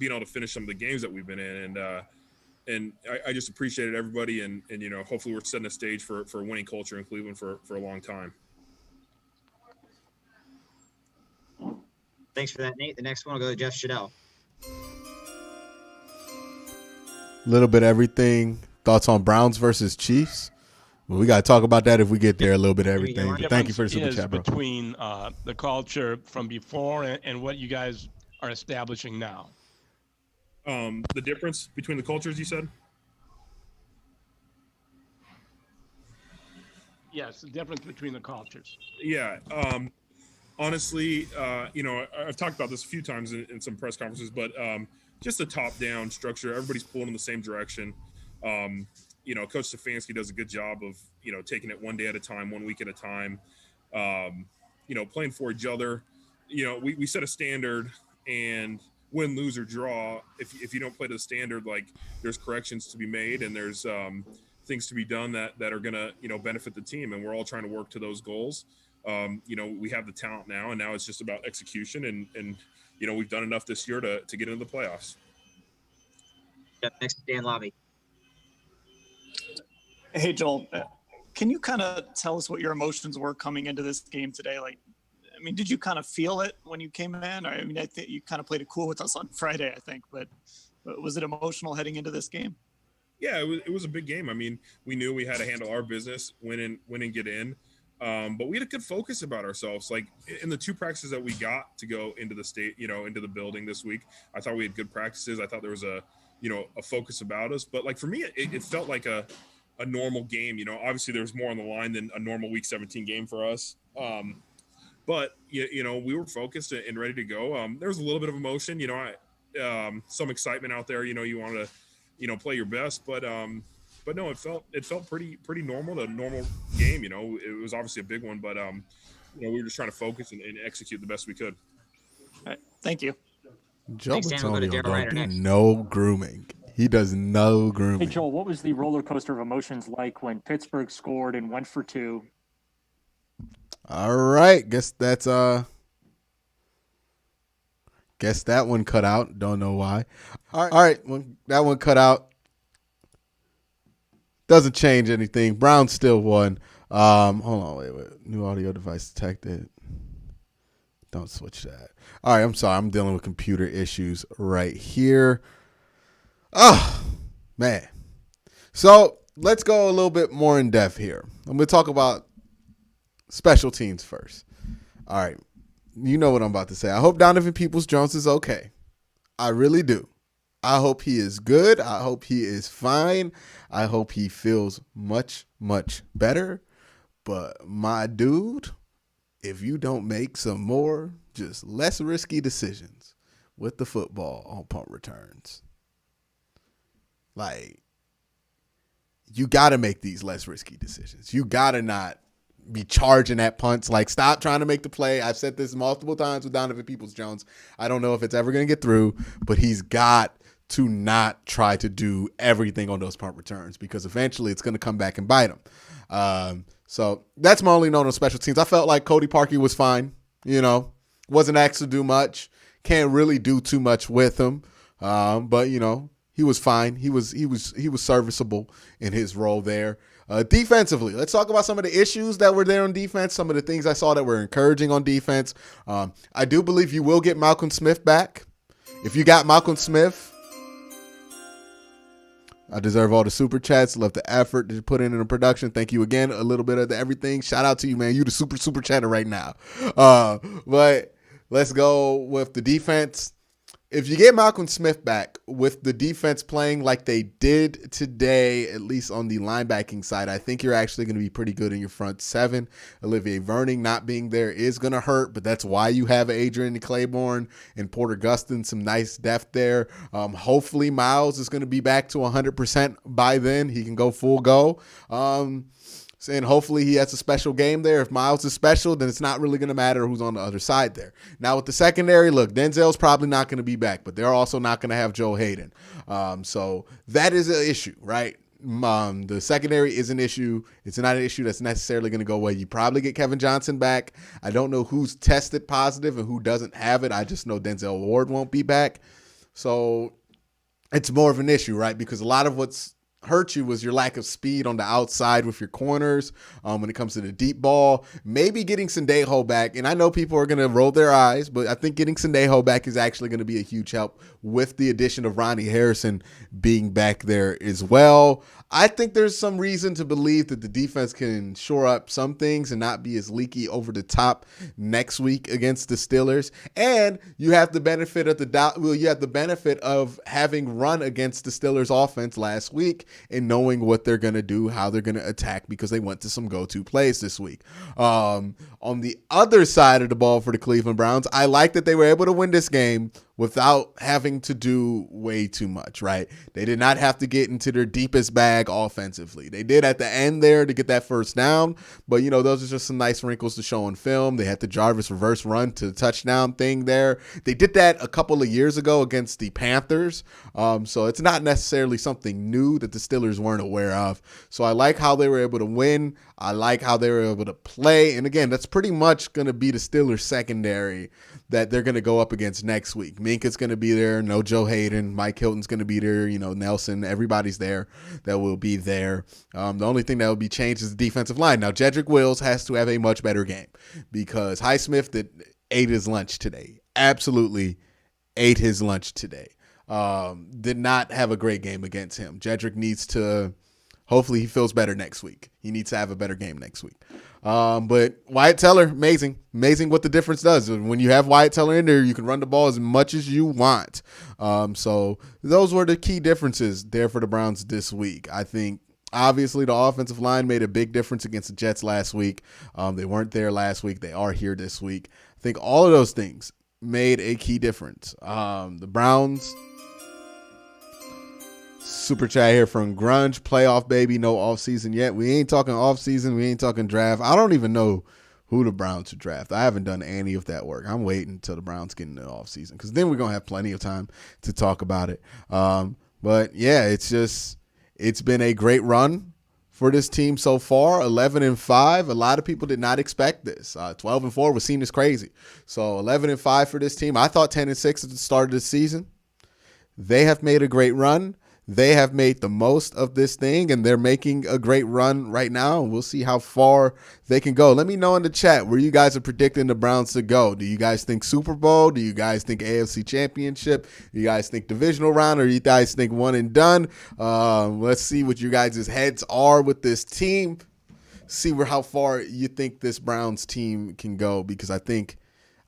Speaker 13: able to finish some of the games that we've been in. And I just appreciated everybody, and hopefully we're setting a stage for a winning culture in Cleveland for a long time.
Speaker 4: Thanks for that, Nate. The next one will go to Jeff Shadell.
Speaker 1: Little bit of everything. Thoughts on Browns versus Chiefs? Well, we got to talk about that if we get there. A little bit of everything. Thank you for the super chat, bro.
Speaker 10: Between the culture from before and what you guys are establishing now.
Speaker 13: The difference between the cultures, you said?
Speaker 10: Yes, the difference between the cultures.
Speaker 13: Yeah. Honestly, I've talked about this a few times in some press conferences, but just a top-down structure. Everybody's pulling in the same direction. Coach Stefanski does a good job of, taking it one day at a time, 1 week at a time, playing for each other. We set a standard, and win, lose, or draw, if you don't play to the standard, like there's corrections to be made, and there's things to be done that are going to, benefit the team, and we're all trying to work to those goals. We have the talent now, and now it's just about execution, and we've done enough this year to get into the playoffs.
Speaker 4: Yep, next, Dan Lobby.
Speaker 14: Hey, Joel, can you kind of tell us what your emotions were coming into this game today? Did you kind of feel it when you came in? I think you kind of played it cool with us on Friday, I think, but was it emotional heading into this game?
Speaker 13: Yeah, it was a big game. We knew we had to handle our business, win and get in. But we had a good focus about ourselves. Like in the two practices that we got to go into the state, into the building this week, I thought we had good practices. I thought there was a focus about us. But like for me, it felt like a normal game. Obviously there was more on the line than a normal Week 17 game for us. But we were focused and ready to go. There was a little bit of emotion. Some excitement out there. You wanted to, play your best, but no, it felt pretty normal. A normal game. It was obviously a big one, but we were just trying to focus and execute the best we could.
Speaker 14: All right. Thank you.
Speaker 1: Joe
Speaker 4: Thanks, Dan. We'll go to
Speaker 1: Bitonio
Speaker 4: Daryl Ryder
Speaker 1: don't do
Speaker 4: next.
Speaker 1: no grooming. He does no
Speaker 15: Hey,
Speaker 1: grooming.
Speaker 15: Joel, what was the roller coaster of emotions like when Pittsburgh scored and went for two?
Speaker 1: All right, guess that one cut out. Don't know why. All right, well, that one cut out. Doesn't change anything. Browns still won. Hold on, wait. New audio device detected. Don't switch that. All right, I'm sorry. I'm dealing with computer issues right here. Oh, man. So let's go a little bit more in depth here. I'm going to talk about special teams first. All right. You know what I'm about to say. I hope Donovan Peoples-Jones is okay. I really do. I hope he is good. I hope he is fine. I hope he feels much, much better. But my dude, if you don't make some more, just less risky decisions with the football on punt returns, like, you got to make these less risky decisions. You got to not be charging at punts. Like, stop trying to make the play. I've said this multiple times with Donovan Peoples-Jones. I don't know if it's ever going to get through, but he's got to not try to do everything on those punt returns, because eventually it's going to come back and bite him. So that's my only note on special teams. I felt like Cody Parkey was fine. Wasn't asked to do much. Can't really do too much with him. But he was fine. He was serviceable in his role there. Defensively, let's talk about some of the issues that were there on defense, some of the things I saw that were encouraging on defense. I do believe you will get Malcolm Smith back. If you got Malcolm Smith, I deserve all the super chats. Love the effort that you put in the production. Thank you again. A little bit of the everything. Shout out to you, man. You the super chatter right now. But let's go with the defense. If you get Malcolm Smith back with the defense playing like they did today, at least on the linebacking side, I think you're actually going to be pretty good in your front seven. Olivier Verning not being there is going to hurt, but that's why you have Adrian Claiborne and Porter Gustin, some nice depth there. Hopefully Miles is going to be back to 100% by then. He can go full go. And hopefully he has a special game there. If Miles is special, then it's not really going to matter who's on the other side there. Now with the secondary, look, Denzel's probably not going to be back, but they're also not going to have Joe Hayden. So that is an issue, right? The secondary is an issue. It's not an issue that's necessarily going to go away. You probably get Kevin Johnson back. I don't know who's tested positive and who doesn't have it. I just know Denzel Ward won't be back. So it's more of an issue, right? Because a lot of what's hurt you was your lack of speed on the outside with your corners when it comes to the deep ball. Maybe getting Sendejo back, and I know people are going to roll their eyes, but I think getting Sendejo back is actually going to be a huge help with the addition of Ronnie Harrison being back there as well. I think there's some reason to believe that the defense can shore up some things and not be as leaky over the top next week against the Steelers. And you have the benefit of having run against the Steelers offense last week and knowing what they're going to do, how they're going to attack, because they went to some go-to plays this week. On the other side of the ball for the Cleveland Browns, I like that they were able to win this game without having to do way too much, right? They did not have to get into their deepest bag offensively. They did at the end there to get that first down, but those are just some nice wrinkles to show on film. They had the Jarvis reverse run to the touchdown thing there. They did that a couple of years ago against the Panthers, so it's not necessarily something new that the Steelers weren't aware of. So I like how they were able to win. I like how they were able to play, and again, that's pretty much going to be the Steelers secondary that they're going to go up against next week. Minka's going to be there. No Joe Hayden. Mike Hilton's going to be there. Nelson. Everybody's there that will be there. The only thing that will be changed is the defensive line. Now, Jedrick Wills has to have a much better game because Highsmith ate his lunch today. Absolutely ate his lunch today. Did not have a great game against him. Jedrick needs to – hopefully he feels better next week. He needs to have a better game next week. But Wyatt Teller, amazing what the difference does. When you have Wyatt Teller in there, you can run the ball as much as you want. So those were the key differences there for the Browns this week. I think obviously the offensive line made a big difference against the Jets last week. They weren't there last week. They are here this week. I think all of those things made a key difference. The Browns. Super chat here from Grunge. Playoff baby, no off season yet. We ain't talking off season. We ain't talking draft. I don't even know who the Browns should draft. I haven't done any of that work. I'm waiting until the Browns get in the offseason because then we're going to have plenty of time to talk about it. But, yeah, it's been a great run for this team so far. 11-5. A lot of people did not expect this. 12-4 was seen as crazy. So 11-5 for this team. I thought 10-6 at the start of the season. They have made a great run. They have made the most of this thing, and they're making a great run right now. And we'll see how far they can go. Let me know in the chat where you guys are predicting the Browns to go. Do you guys think Super Bowl? Do you guys think AFC Championship? Do you guys think divisional round, or do you guys think one and done? Let's see what you guys' heads are with this team. See how far you think this Browns team can go, because I think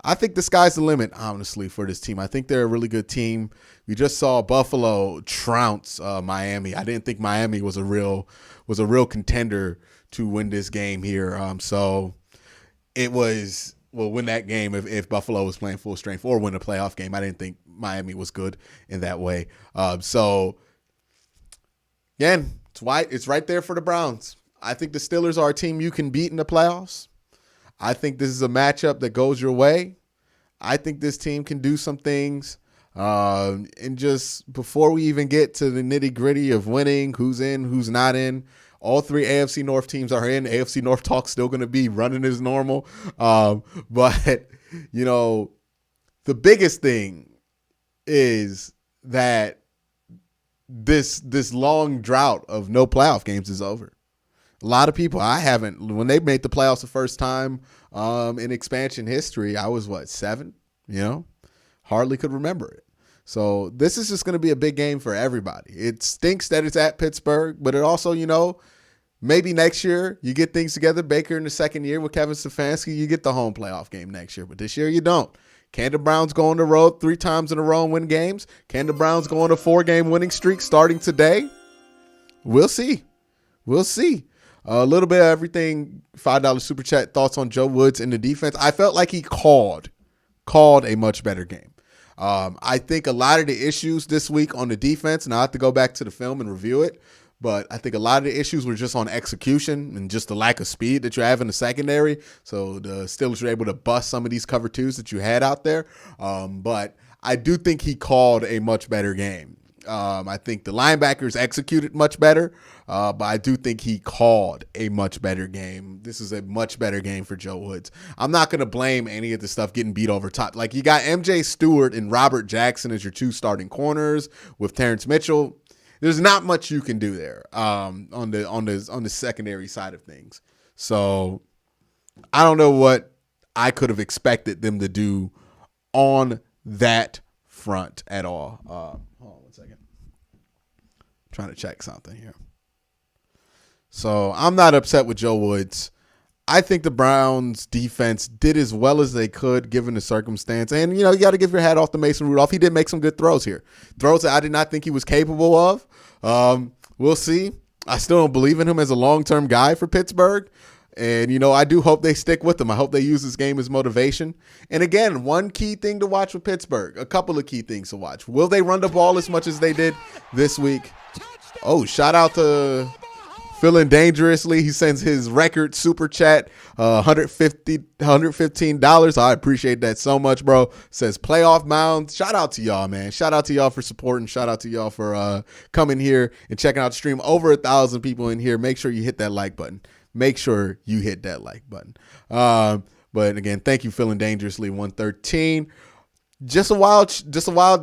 Speaker 1: the sky's the limit, honestly, for this team. I think they're a really good team. We just saw Buffalo trounce Miami. I didn't think Miami was a real contender to win this game here. So it was, win that game if Buffalo was playing full strength, or win a playoff game. I didn't think Miami was good in that way. So again, it's right there for the Browns. I think the Steelers are a team you can beat in the playoffs. I think this is a matchup that goes your way. I think this team can do some things. And just before we even get to the nitty-gritty of winning, who's in, who's not in, all three AFC North teams are in. AFC North talk's still going to be running as normal. But, the biggest thing is that this long drought of no playoff games is over. A lot of people, when they made the playoffs the first time in expansion history, I was 7, hardly could remember it. So this is just going to be a big game for everybody. It stinks that it's at Pittsburgh, but it also, maybe next year you get things together. Baker in the second year with Kevin Stefanski, you get the home playoff game next year, but this year you don't. Can the Browns go on the road 3 times in a row and win games? Can the Browns go on a 4-game winning streak starting today? We'll see. A little bit of everything. $5 super chat. Thoughts on Joe Woods and the defense. I felt like he called a much better game. I think a lot of the issues this week on the defense, and I have to go back to the film and review it, but I think a lot of the issues were just on execution and just the lack of speed that you have in the secondary. So the Steelers were able to bust some of these cover 2s that you had out there. But I do think he called a much better game. I think the linebackers executed much better, but I do think he called a much better game. This is a much better game for Joe Woods. I'm not going to blame any of the stuff getting beat over top. Like, you got MJ Stewart and Robert Jackson as your 2 starting corners with Terrence Mitchell. There's not much you can do there on the secondary side of things. So I don't know what I could have expected them to do on that front at all. Hold on 1 second. Trying to check something here. So I'm not upset with Joe Woods. I think the Browns defense did as well as they could given the circumstance. And, you got to give your hat off to Mason Rudolph. He did make some good throws here. Throws that I did not think he was capable of. We'll see. I still don't believe in him as a long-term guy for Pittsburgh. And, I do hope they stick with him. I hope they use this game as motivation. And again, one key thing to watch with Pittsburgh, a couple of key things to watch. Will they run the ball as much as they did this week? Oh, shout out to Feeling Dangerously. He sends his record super chat, $115. I appreciate that so much, bro. Says playoff mound. Shout out to y'all, man. Shout out to y'all for supporting. Shout out to y'all for coming here and checking out the stream. Over 1,000 people in here. Make sure you hit that like button. Make sure you hit that like button. But again, thank you, Feeling Dangerously 113. Just a wild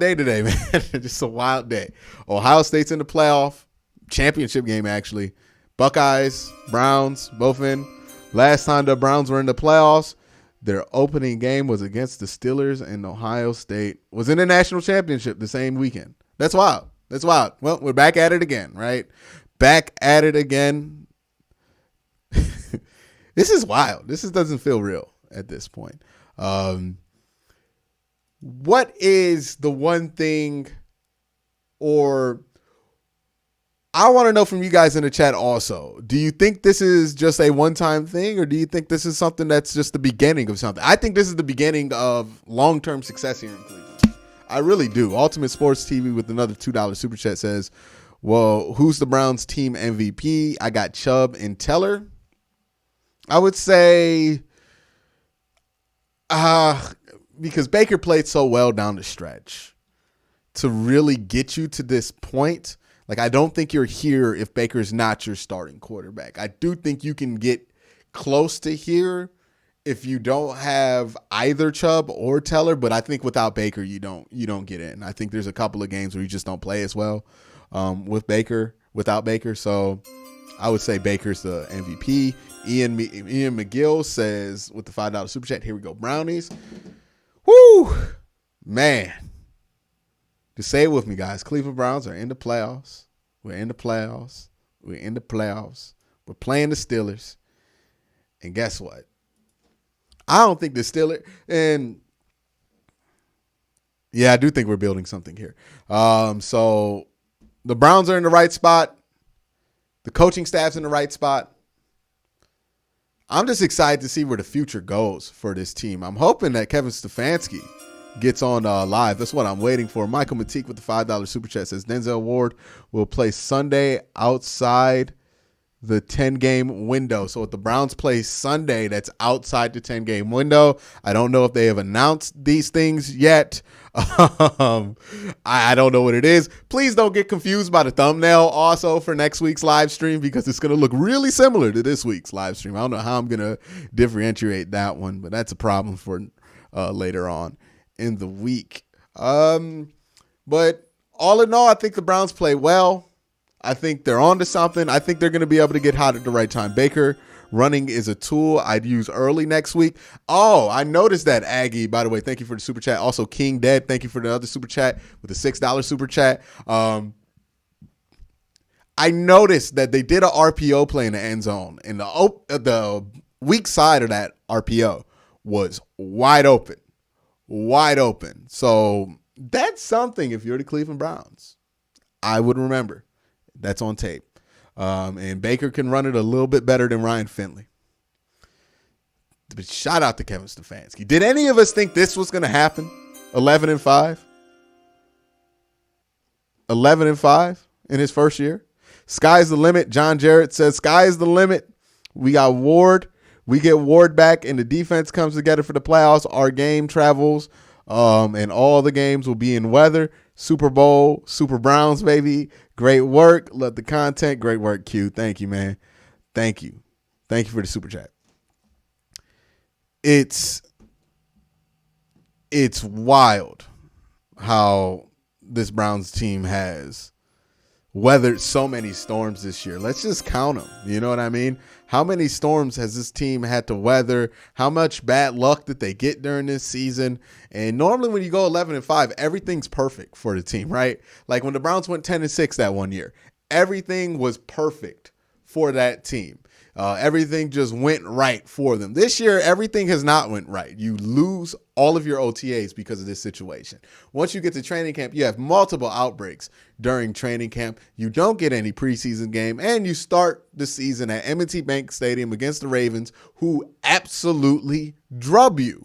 Speaker 1: day today, man. Just a wild day. Ohio State's in the playoff championship game, actually. Buckeyes, Browns, both in. Last time the Browns were in the playoffs, their opening game was against the Steelers, and Ohio State was in the national championship the same weekend. That's wild. Well, we're back at it again, right? Back at it again. This is wild. This doesn't feel real at this point. What is the one thing, or I want to know from you guys in the chat also, do you think this is just a one-time thing, or do you think this is something that's just the beginning of something? I think this is the beginning of long-term success here in Cleveland. I really do. Ultimate Sports TV with another $2 super chat says, well, who's the Browns team MVP? I got Chubb and Teller. I would say Because Baker played so well down the stretch to really get you to this point. Like, I don't think you're here if Baker's not your starting quarterback. I do think you can get close to here if you don't have either Chubb or Teller, but I think without Baker, you don't get in. I think there's a couple of games where you just don't play as well without Baker. So I would say Baker's the MVP. Ian McGill says with the $5 super chat, here we go, Brownies. Woo, man. Just say it with me, guys. Cleveland Browns are in the playoffs. We're in the playoffs. We're playing the Steelers. And guess what? I don't think the Steelers, and yeah, I do think we're building something here. So the Browns are in the right spot. The coaching staff's in the right spot. I'm just excited to see where the future goes for this team. I'm hoping that Kevin Stefanski gets on live. That's what I'm waiting for. Michael Matique with the $5 super chat says Denzel Ward will play Sunday outside the 10-game window. So if the Browns play Sunday, that's outside the 10-game window. I don't know if they have announced these things yet. I don't know what it is. Please don't get confused by the thumbnail also for next week's live stream, because it's going to look really similar to this week's live stream. I don't know how I'm going to differentiate that one, but that's a problem for later on in the week. But all in all, I think the Browns play well. I think they're on to something. I think they're going to be able to get hot at the right time. Baker running is a tool I'd use early next week. Oh, I noticed that, Aggie. By the way, thank you for the super chat. Also, King Dead, thank you for the other super chat with the $6 super chat. I noticed that they did an RPO play in the end zone, and the weak side of that RPO was wide open. So that's something, if you're the Cleveland Browns, I would remember. That's on tape. And Baker can run it a little bit better than Ryan Finley. But shout out to Kevin Stefanski. Did any of us think this was going to happen? 11-5? 11-5 in his first year? Sky's the limit. John Jarrett says, sky's the limit. We got Ward. We get Ward back, and the defense comes together for the playoffs. Our game travels, and all the games will be in weather. Super Bowl, Super Browns, baby. Great work. Love the content. Great work, Q. Thank you, man. Thank you. Thank you for the super chat. It's wild how this Browns team has weathered so many storms this year. Let's just count them. You know what I mean? How many storms has this team had to weather? How much bad luck did they get during this season? And normally when you go 11-5, everything's perfect for the team, right? Like when the Browns went 10-6 that one year, everything was perfect for that team. Everything just went right for them. This year, everything has not went right. You lose all of your OTAs because of this situation. Once you get to training camp, you have multiple outbreaks during training camp. You don't get any preseason game, and you start the season at M&T Bank Stadium against the Ravens, who absolutely drub you.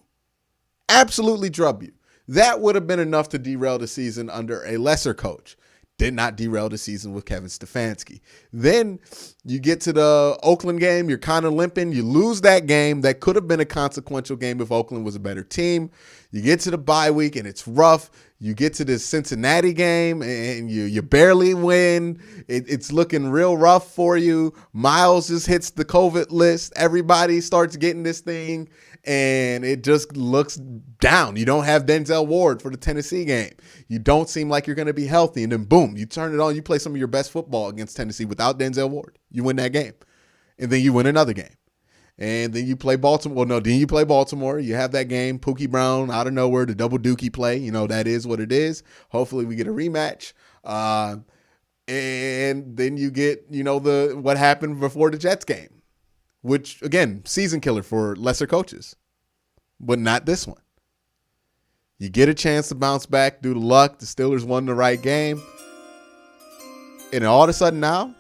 Speaker 1: Absolutely drub you. That would have been enough to derail the season under a lesser coach. Did not derail the season with Kevin Stefanski. Then you get to the Oakland game. You're kind of limping. You lose that game. That could have been a consequential game if Oakland was a better team. You get to the bye week, and it's rough. You get to this Cincinnati game, and you barely win. It's looking real rough for you. Miles just hits the COVID list. Everybody starts getting this thing, and it just looks down. You don't have Denzel Ward for the Tennessee game. You don't seem like you're going to be healthy. And then, boom, you turn it on. You play some of your best football against Tennessee without Denzel Ward. You win that game. And then you win another game. And then you play Baltimore. Well, no, then you play Baltimore. You have that game. Pookie Brown out of nowhere, the double dookie play. You know, that is what it is. Hopefully we get a rematch. And then you get, what happened before the Jets game, which, again, season killer for lesser coaches, but not this one. You get a chance to bounce back due to luck. The Steelers won the right game. And all of a sudden now,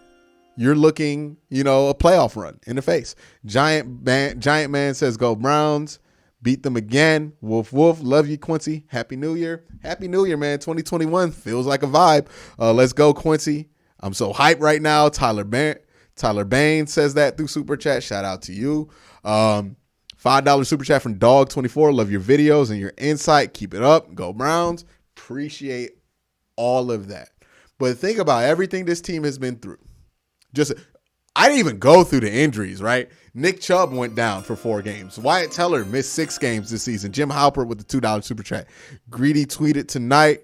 Speaker 1: you're looking, a playoff run in the face. Giant Man says, go Browns. Beat them again. Woof, woof. Love you, Quincy. Happy New Year. Happy New Year, man. 2021 feels like a vibe. Let's go, Quincy. I'm so hyped right now. Tyler Bain says that through Super Chat. Shout out to you. $5 super chat from Dog24. Love your videos and your insight. Keep it up. Go Browns. Appreciate all of that. But think about everything this team has been through. I didn't even go through the injuries, right? Nick Chubb went down for 4 games. Wyatt Teller missed 6 games this season. Jim Halpert with the $2 super chat. Greedy tweeted tonight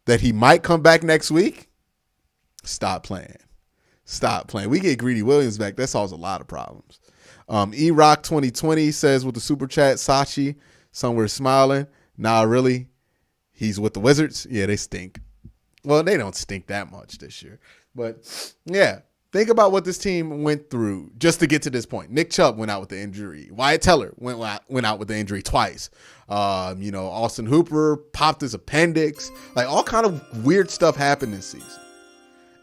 Speaker 1: that he might come back next week. Stop playing. Stop playing. We get Greedy Williams back. That solves a lot of problems. E-Rock 2020 says with the super chat, Sachi, somewhere smiling. Nah, really? He's with the Wizards? Yeah, they stink. Well, they don't stink that much this year. But, yeah. Think about what this team went through just to get to this point. Nick Chubb went out with the injury. Wyatt Teller went out with the injury twice. Austin Hooper popped his appendix. Like, all kind of weird stuff happened this season.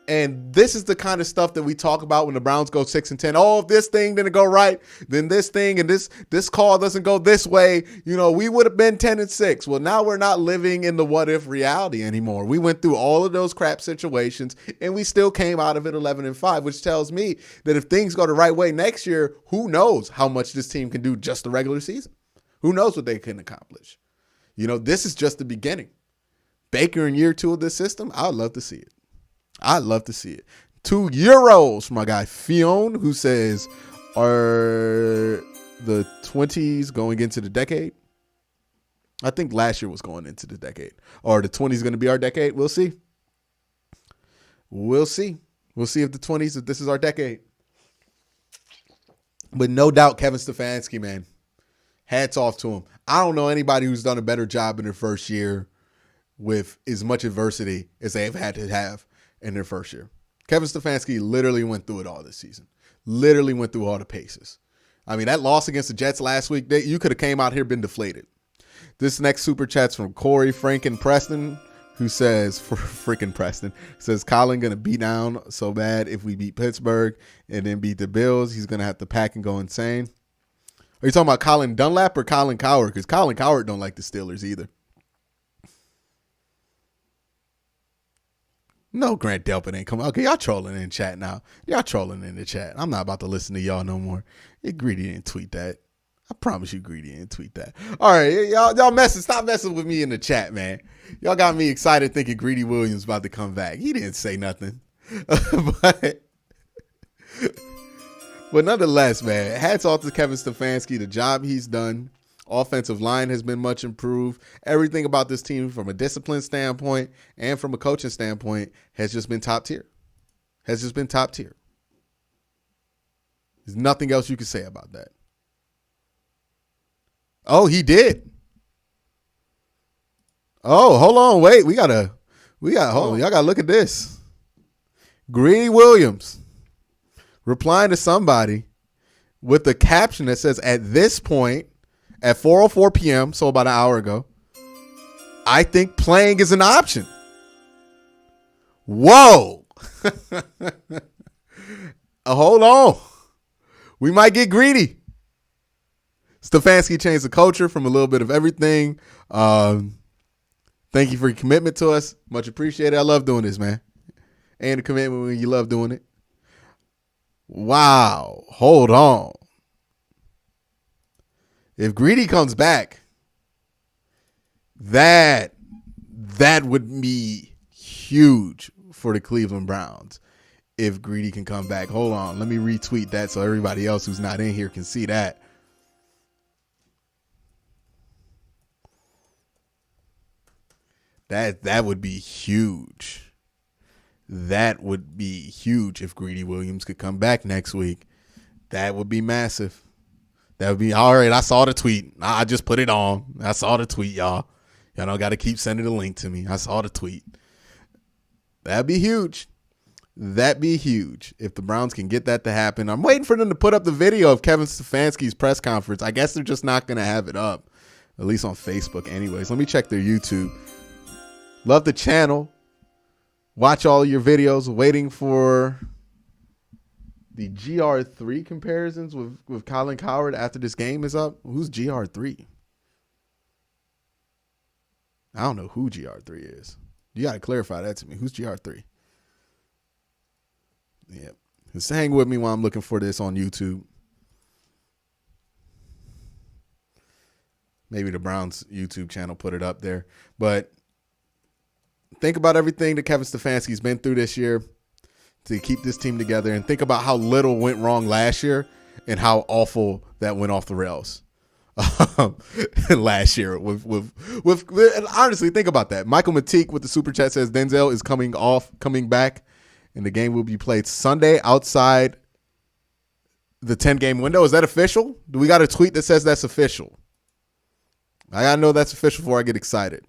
Speaker 1: And this is the kind of stuff that we talk about when the Browns go 6-10. Oh, if this thing didn't go right, then this thing and this call doesn't go this way, we would have been 10-6. Well, now we're not living in the what if reality anymore. We went through all of those crap situations and we still came out of it 11-5, which tells me that if things go the right way next year, who knows how much this team can do just the regular season? Who knows what they can accomplish? This is just the beginning. Baker in year 2 of this system, I'd love to see it. I'd love to see it. €2 from my guy Fion, who says, are the 20s going into the decade? I think last year was going into the decade. Or the 20s going to be our decade? We'll see. We'll see. We'll see if the 20s, if this is our decade. But no doubt Kevin Stefanski, man. Hats off to him. I don't know anybody who's done a better job in their first year with as much adversity as they've had to have in their first year. Kevin Stefanski literally went through it all this season. Literally went through all the paces. I mean, that loss against the Jets last week, you could have came out here been deflated. This next super chat's from Corey Franken Preston, who says, freaking Preston, says Colin going to beat down so bad if we beat Pittsburgh and then beat the Bills. He's going to have to pack and go insane. Are you talking about Colin Dunlap or Colin Coward? Because Colin Coward don't like the Steelers either. No, Grant Delpit ain't coming. Okay, y'all trolling in chat now. Y'all trolling in the chat. I'm not about to listen to y'all no more. Greedy didn't tweet that. I promise you, Greedy didn't tweet that. All right, y'all messing. Stop messing with me in the chat, man. Y'all got me excited thinking Greedy Williams about to come back. He didn't say nothing. but nonetheless, man, hats off to Kevin Stefanski. The job he's done. Offensive line has been much improved. Everything about this team from a discipline standpoint and from a coaching standpoint has just been top tier. Has just been top tier. There's nothing else you can say about that. Oh, he did. Oh, hold on. Wait, hold on. Y'all got to look at this. Greedy Williams replying to somebody with a caption that says, at this point, at 4:04 p.m., so about an hour ago, I think playing is an option. Whoa. Hold on. We might get greedy. Stefanski changed the culture from a little bit of everything. Thank you for your commitment to us. Much appreciated. I love doing this, man. And the commitment when you love doing it. Wow. Hold on. If Greedy comes back, that would be huge for the Cleveland Browns. If Greedy can come back. Hold on. Let me retweet that so everybody else who's not in here can see that. That would be huge. That would be huge if Greedy Williams could come back next week. That would be massive. That would be all right. I saw the tweet. I just put it on. I saw the tweet, y'all. Y'all don't got to keep sending the link to me. I saw the tweet. That'd be huge. That'd be huge if the Browns can get that to happen. I'm waiting for them to put up the video of Kevin Stefanski's press conference. I guess they're just not going to have it up, at least on Facebook anyways. Let me check their YouTube. Love the channel. Watch all your videos. Waiting for the GR3 comparisons with Colin Coward after this game is up. Who's GR3? I don't know who GR3 is. You got to clarify that to me. Who's GR3? Yeah. Just hang with me while I'm looking for this on YouTube. Maybe the Browns YouTube channel put it up there. But think about everything that Kevin Stefanski's been through this year to keep this team together, and think about how little went wrong last year and how awful that went off the rails last year. With and honestly, think about that. Michael Matique with the super chat says Denzel is coming back, and the game will be played Sunday outside the 10-game window. Is that official? Do we got a tweet that says that's official? I gotta know that's official before I get excited.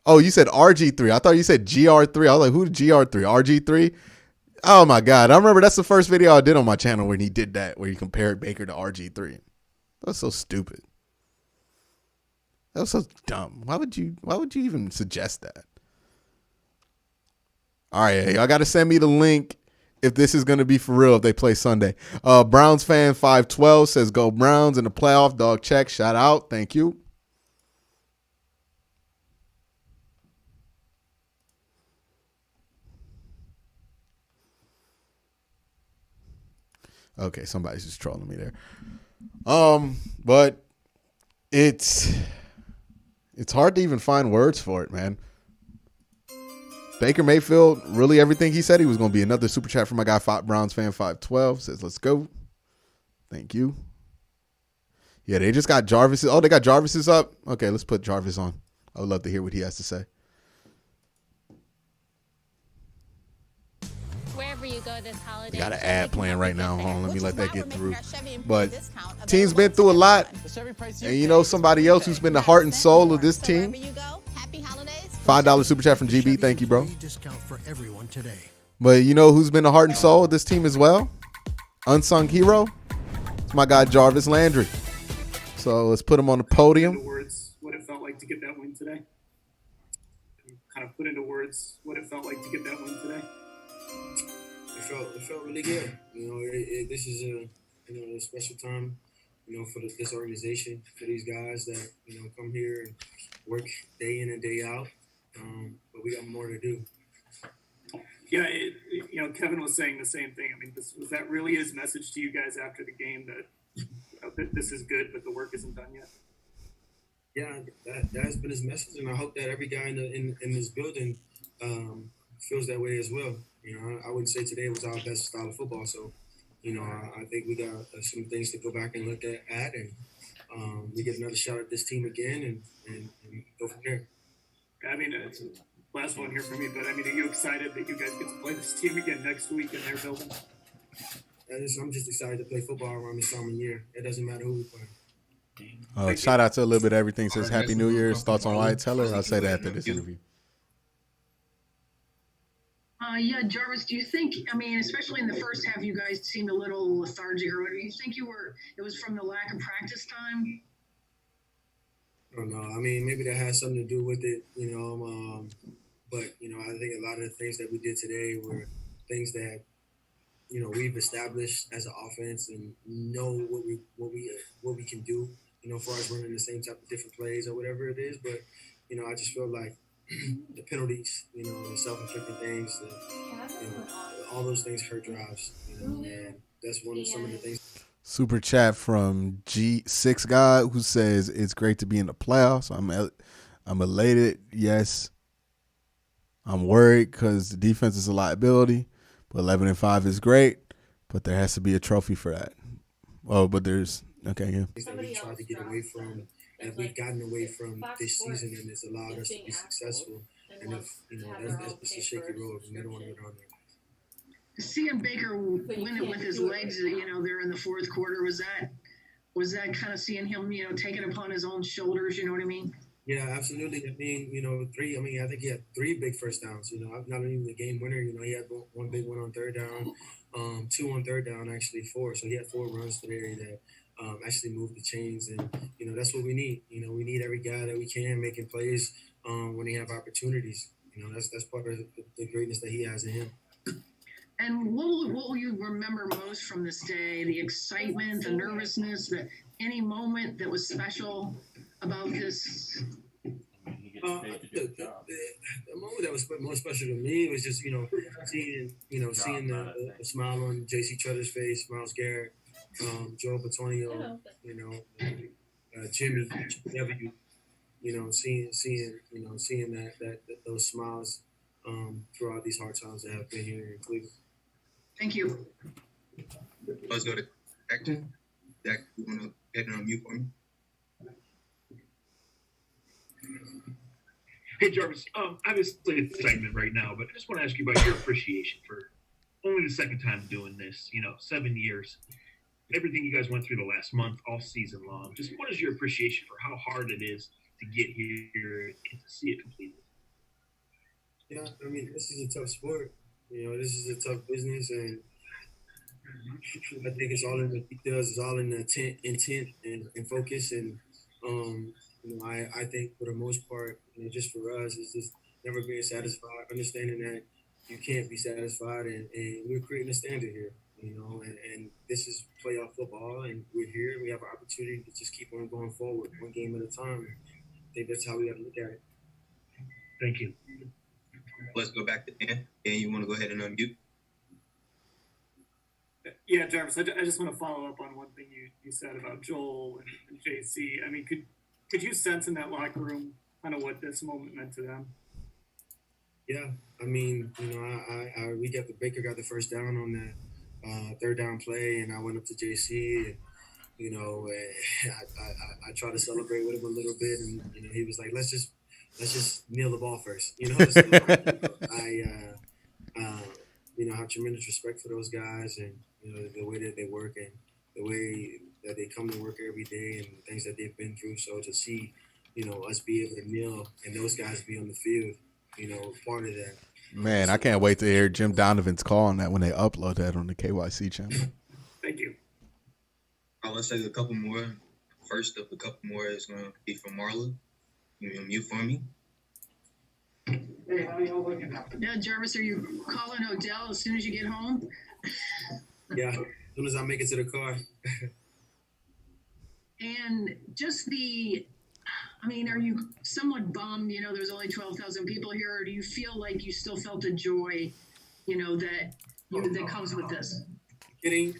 Speaker 1: Oh, you said RG3. I thought you said GR3. I was like, who's GR3? RG3? Oh my God. I remember that's the first video I did on my channel when he did that, where he compared Baker to RG3. That was so stupid. That was so dumb. Why would you even suggest that? All right, y'all got to send me the link if this is going to be for real if they play Sunday. Browns fan 512 says go Browns in the playoff. Dog check. Shout out. Thank you. Okay, somebody's just trolling me there. But it's hard to even find words for it, man. Baker Mayfield, really everything he said he was going to be. Another super chat from my guy, Browns fan 512 says, let's go. Thank you. Yeah, they just got Jarvis. Oh, they got Jarvis's up. Okay, let's put Jarvis on. I would love to hear what he has to say.
Speaker 16: Wherever you go this holiday.
Speaker 1: Got an ad playing right now. Hold on, let me let that get through. But team's been through a lot. And you know somebody else who's been the heart and soul of this team? $5 super chat from GB. Thank you, bro. But you know who's been the heart and soul of this team as well? Unsung hero? It's my guy Jarvis Landry. So let's put him on the podium.
Speaker 17: Words, what it felt like to get that win today. Kind of put into words what it felt like to get that win today.
Speaker 18: It felt really good. You know, this is a special time, you know, for this organization, for these guys that, you know, come here and work day in and day out. But we got more to do.
Speaker 17: Yeah, you know, Kevin was saying the same thing. I mean, was that really his message to you guys after the game, that this is good, but the work isn't done yet?
Speaker 18: Yeah, that has been his message, and I hope that every guy in this building feels that way as well. You know, I wouldn't say today was our best style of football, so you know, I think we got some things to go back and look at, and we get another shot at this team again, and go from there.
Speaker 17: I mean, it's last one here for me, but I mean, are you excited that you guys get to play this team again next week in their building?
Speaker 18: I'm just excited to play football around this time of year. It doesn't matter who we play.
Speaker 1: Shout out to a little bit of everything. Says Happy New Year's. Thoughts on Wyatt Teller? I'll say that after this interview.
Speaker 19: Yeah, Jarvis, do you think, I mean, especially in the first half, you guys seemed a little lethargic or whatever. Do you think it was from the lack of practice time?
Speaker 18: I don't know. I mean, maybe that has something to do with it, you know. But, you know, I think a lot of the things that we did today were things that, you know, we've established as an offense and know what we can do, you know, as far as running the same type of different plays or whatever it is. But, you know, I just feel like the penalties, you know, the self-inflicted things, you know, all those things hurt drives, you know, and that's some of the things.
Speaker 1: Super chat from G6 guy who says it's great to be in the playoffs. I'm elated. Yes, I'm worried because the defense is a liability, but 11-5 is great. But there has to be a trophy for that. Oh, but there's okay. Yeah.
Speaker 18: That we tried to get away from, and we've gotten away from this season, and it's allowed us to be successful. And if you know, that's a shaky road, and we don't want to go down there.
Speaker 19: Seeing Baker win it with his legs, you know, there in the fourth quarter, was that kind of seeing him, you know, take it upon his own shoulders? You know what I mean?
Speaker 18: Yeah, absolutely. I mean, you know, I think he had 3 big first downs. You know, not even the game winner. You know, he had one big one on third down, 2 on third down, actually 4. So he had 4 runs today that actually moved the chains, and you know, that's what we need. You know, we need every guy that we can making plays when they have opportunities. You know, that's part of the greatness that he has in him.
Speaker 19: And what will you remember most from this day? The excitement, the nervousness, any moment that was special about this?
Speaker 18: The moment that was most special to me was just, you know, seeing the smile on J.C. Trutter's face, Miles Garrett, Joe Bitonio, you know, Jimmy, W, seeing that those smiles throughout these hard times that have been here in Cleveland.
Speaker 19: Thank you.
Speaker 20: Let's go to Acton. Dak, you want to get it on mute for me?
Speaker 21: Hey, Jarvis. Obviously it's excitement right now, but I just want to ask you about your appreciation for only the second time doing this. 7 years, everything you guys went through the last month, all season long. Just what is your appreciation for how hard it is to get here and to see it completed?
Speaker 18: Yeah, I mean, this is a tough sport. This is a tough business, and I think it's all in the details. It's all in the intent and focus. And I think for the most part, just for us, it's just never being satisfied, understanding that you can't be satisfied, and we're creating a standard here. And this is playoff football, and we're here. We have an opportunity to just keep on going forward, one game at a time. I think that's how we have to look at it.
Speaker 21: Thank you.
Speaker 20: Let's go back to Dan. Dan, you want to go ahead and unmute?
Speaker 17: Yeah, Jarvis, I just want to follow up on one thing you said about Joel and JC. I mean, could you sense in that locker room kind of what this moment meant to them?
Speaker 18: Yeah, I mean, we got Baker got the first down on that third down play, and I went up to JC, and I tried to celebrate with him a little bit, and he was like, let's just kneel the ball first, So I have tremendous respect for those guys, and the way that they work and the way that they come to work every day and the things that they've been through. So to see, us be able to kneel and those guys be on the field, part of that.
Speaker 1: Man, I can't wait to hear Jim Donovan's call on that when they upload that on the KYC channel.
Speaker 17: Thank you.
Speaker 20: Let's take a couple more. First of a couple more is going to be from Marla. You can mute for me.
Speaker 19: Hey, how y'all looking? Yeah, Jarvis, are you calling Odell as soon as you get home?
Speaker 18: Yeah, as soon as I make it to the car.
Speaker 19: And just are you somewhat bummed, there's only 12,000 people here, or do you feel like you still felt the joy, that comes with this?
Speaker 18: Kidding,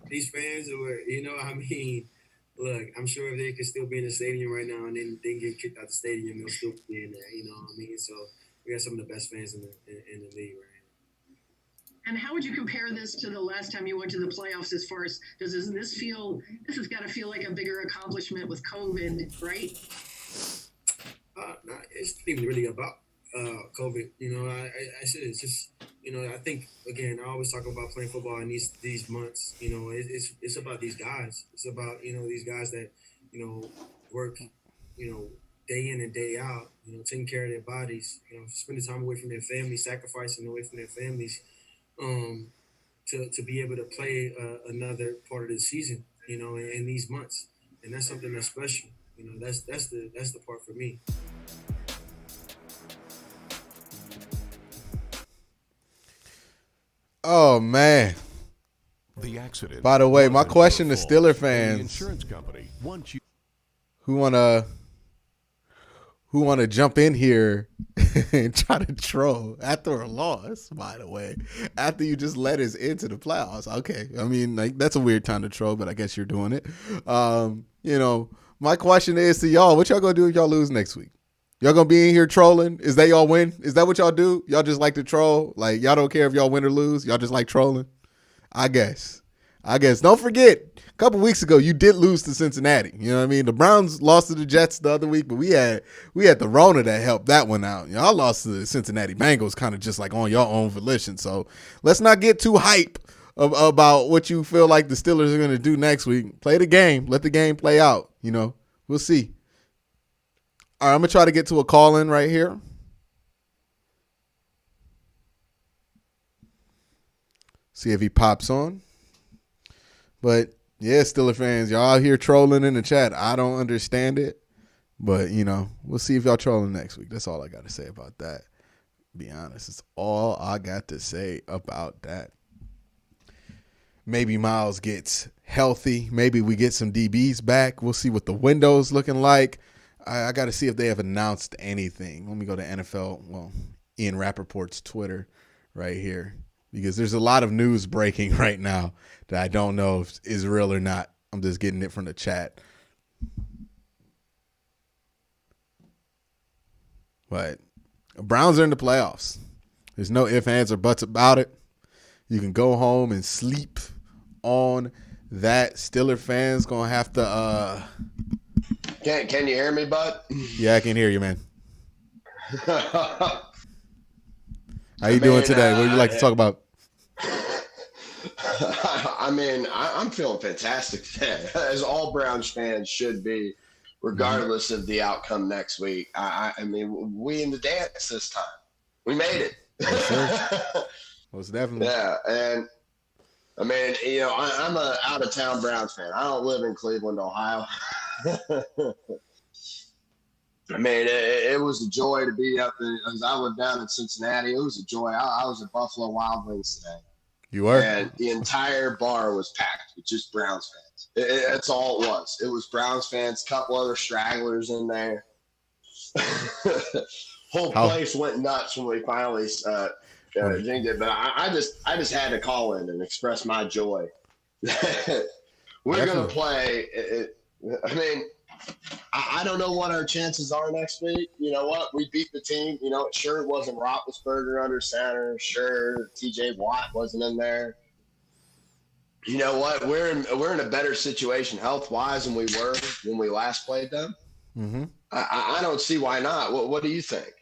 Speaker 18: these fans were, look, I'm sure if they could still be in the stadium right now and then they get kicked out the stadium, they'll still be in there, So we got some of the best fans in the league right now.
Speaker 19: And how would you compare this to the last time you went to the playoffs as far as, this has got to feel like a bigger accomplishment with COVID, right?
Speaker 18: No, it's not even really about COVID. I said it's just, I think, again, I always talk about playing football in these months. It's about these guys. It's about, these guys that, work, day in and day out, taking care of their bodies, spending time away from their families, sacrificing away from their families, to be able to play another part of the season, in these months. And that's something that's special. That's the part for me.
Speaker 1: Oh man.
Speaker 22: The accident.
Speaker 1: By the way, my question to Steeler fans,
Speaker 22: insurance company wants you
Speaker 1: who wanna jump in here and try to troll after a loss, by the way, after you just led us into the playoffs. Okay. I mean, that's a weird time to troll, but I guess you're doing it. My question is to y'all, what y'all gonna do if y'all lose next week? Y'all gonna be in here trolling? Is that y'all win? Is that what y'all do? Y'all just like to troll? Like, y'all don't care if y'all win or lose? Y'all just like trolling? I guess. Don't forget, a couple weeks ago, you did lose to Cincinnati. You know what I mean? The Browns lost to the Jets the other week, but we had the Rona that helped that one out. Y'all lost to the Cincinnati Bengals kind of just like on your own volition. So let's not get too hype about what you feel like the Steelers are going to do next week. Play the game. Let the game play out. We'll see. All right, I'm going to try to get to a call-in right here. See if he pops on. But, yeah, Steeler fans, y'all out here trolling in the chat. I don't understand it. But, we'll see if y'all trolling next week. That's all I got to say about that. Be honest. It's all I got to say about that. Maybe Miles gets healthy. Maybe we get some DBs back. We'll see what the window's looking like. I got to see if they have announced anything. Let me go to Ian Rappaport's Twitter right here, because there's a lot of news breaking right now that I don't know if is real or not. I'm just getting it from the chat. But Browns are in the playoffs. There's no ifs, ands, or buts about it. You can go home and sleep on that. Steeler fans gonna have to.
Speaker 6: Can you hear me, bud?
Speaker 1: Yeah, I can hear you, man. How you doing today? What would you like to talk about?
Speaker 6: I mean, I'm feeling fantastic today, as all Browns fans should be, regardless of the outcome next week. I mean, we in the dance this time. We made it.
Speaker 1: Yes, sir. Most definitely.
Speaker 6: Yeah, and I mean, you know, I'm a out-of-town Browns fan. I don't live in Cleveland, Ohio. I mean, it was a joy to be up there. As I lived down in Cincinnati, it was a joy. I was at Buffalo Wild Wings today.
Speaker 1: You were?
Speaker 6: And the entire bar was packed with just Browns fans. That's all it was. It was Browns fans, a couple other stragglers in there. Whole place went nuts when we finally dinged it. But I just had to call in and express my joy. We're going to play. I mean, I don't know what our chances are next week. You know what? We beat the team. You know, sure, it wasn't Roethlisberger under center. Sure, T.J. Watt wasn't in there. You know what? We're in a better situation health-wise than we were when we last played them.
Speaker 1: Mm-hmm.
Speaker 6: I don't see why not. What do you think?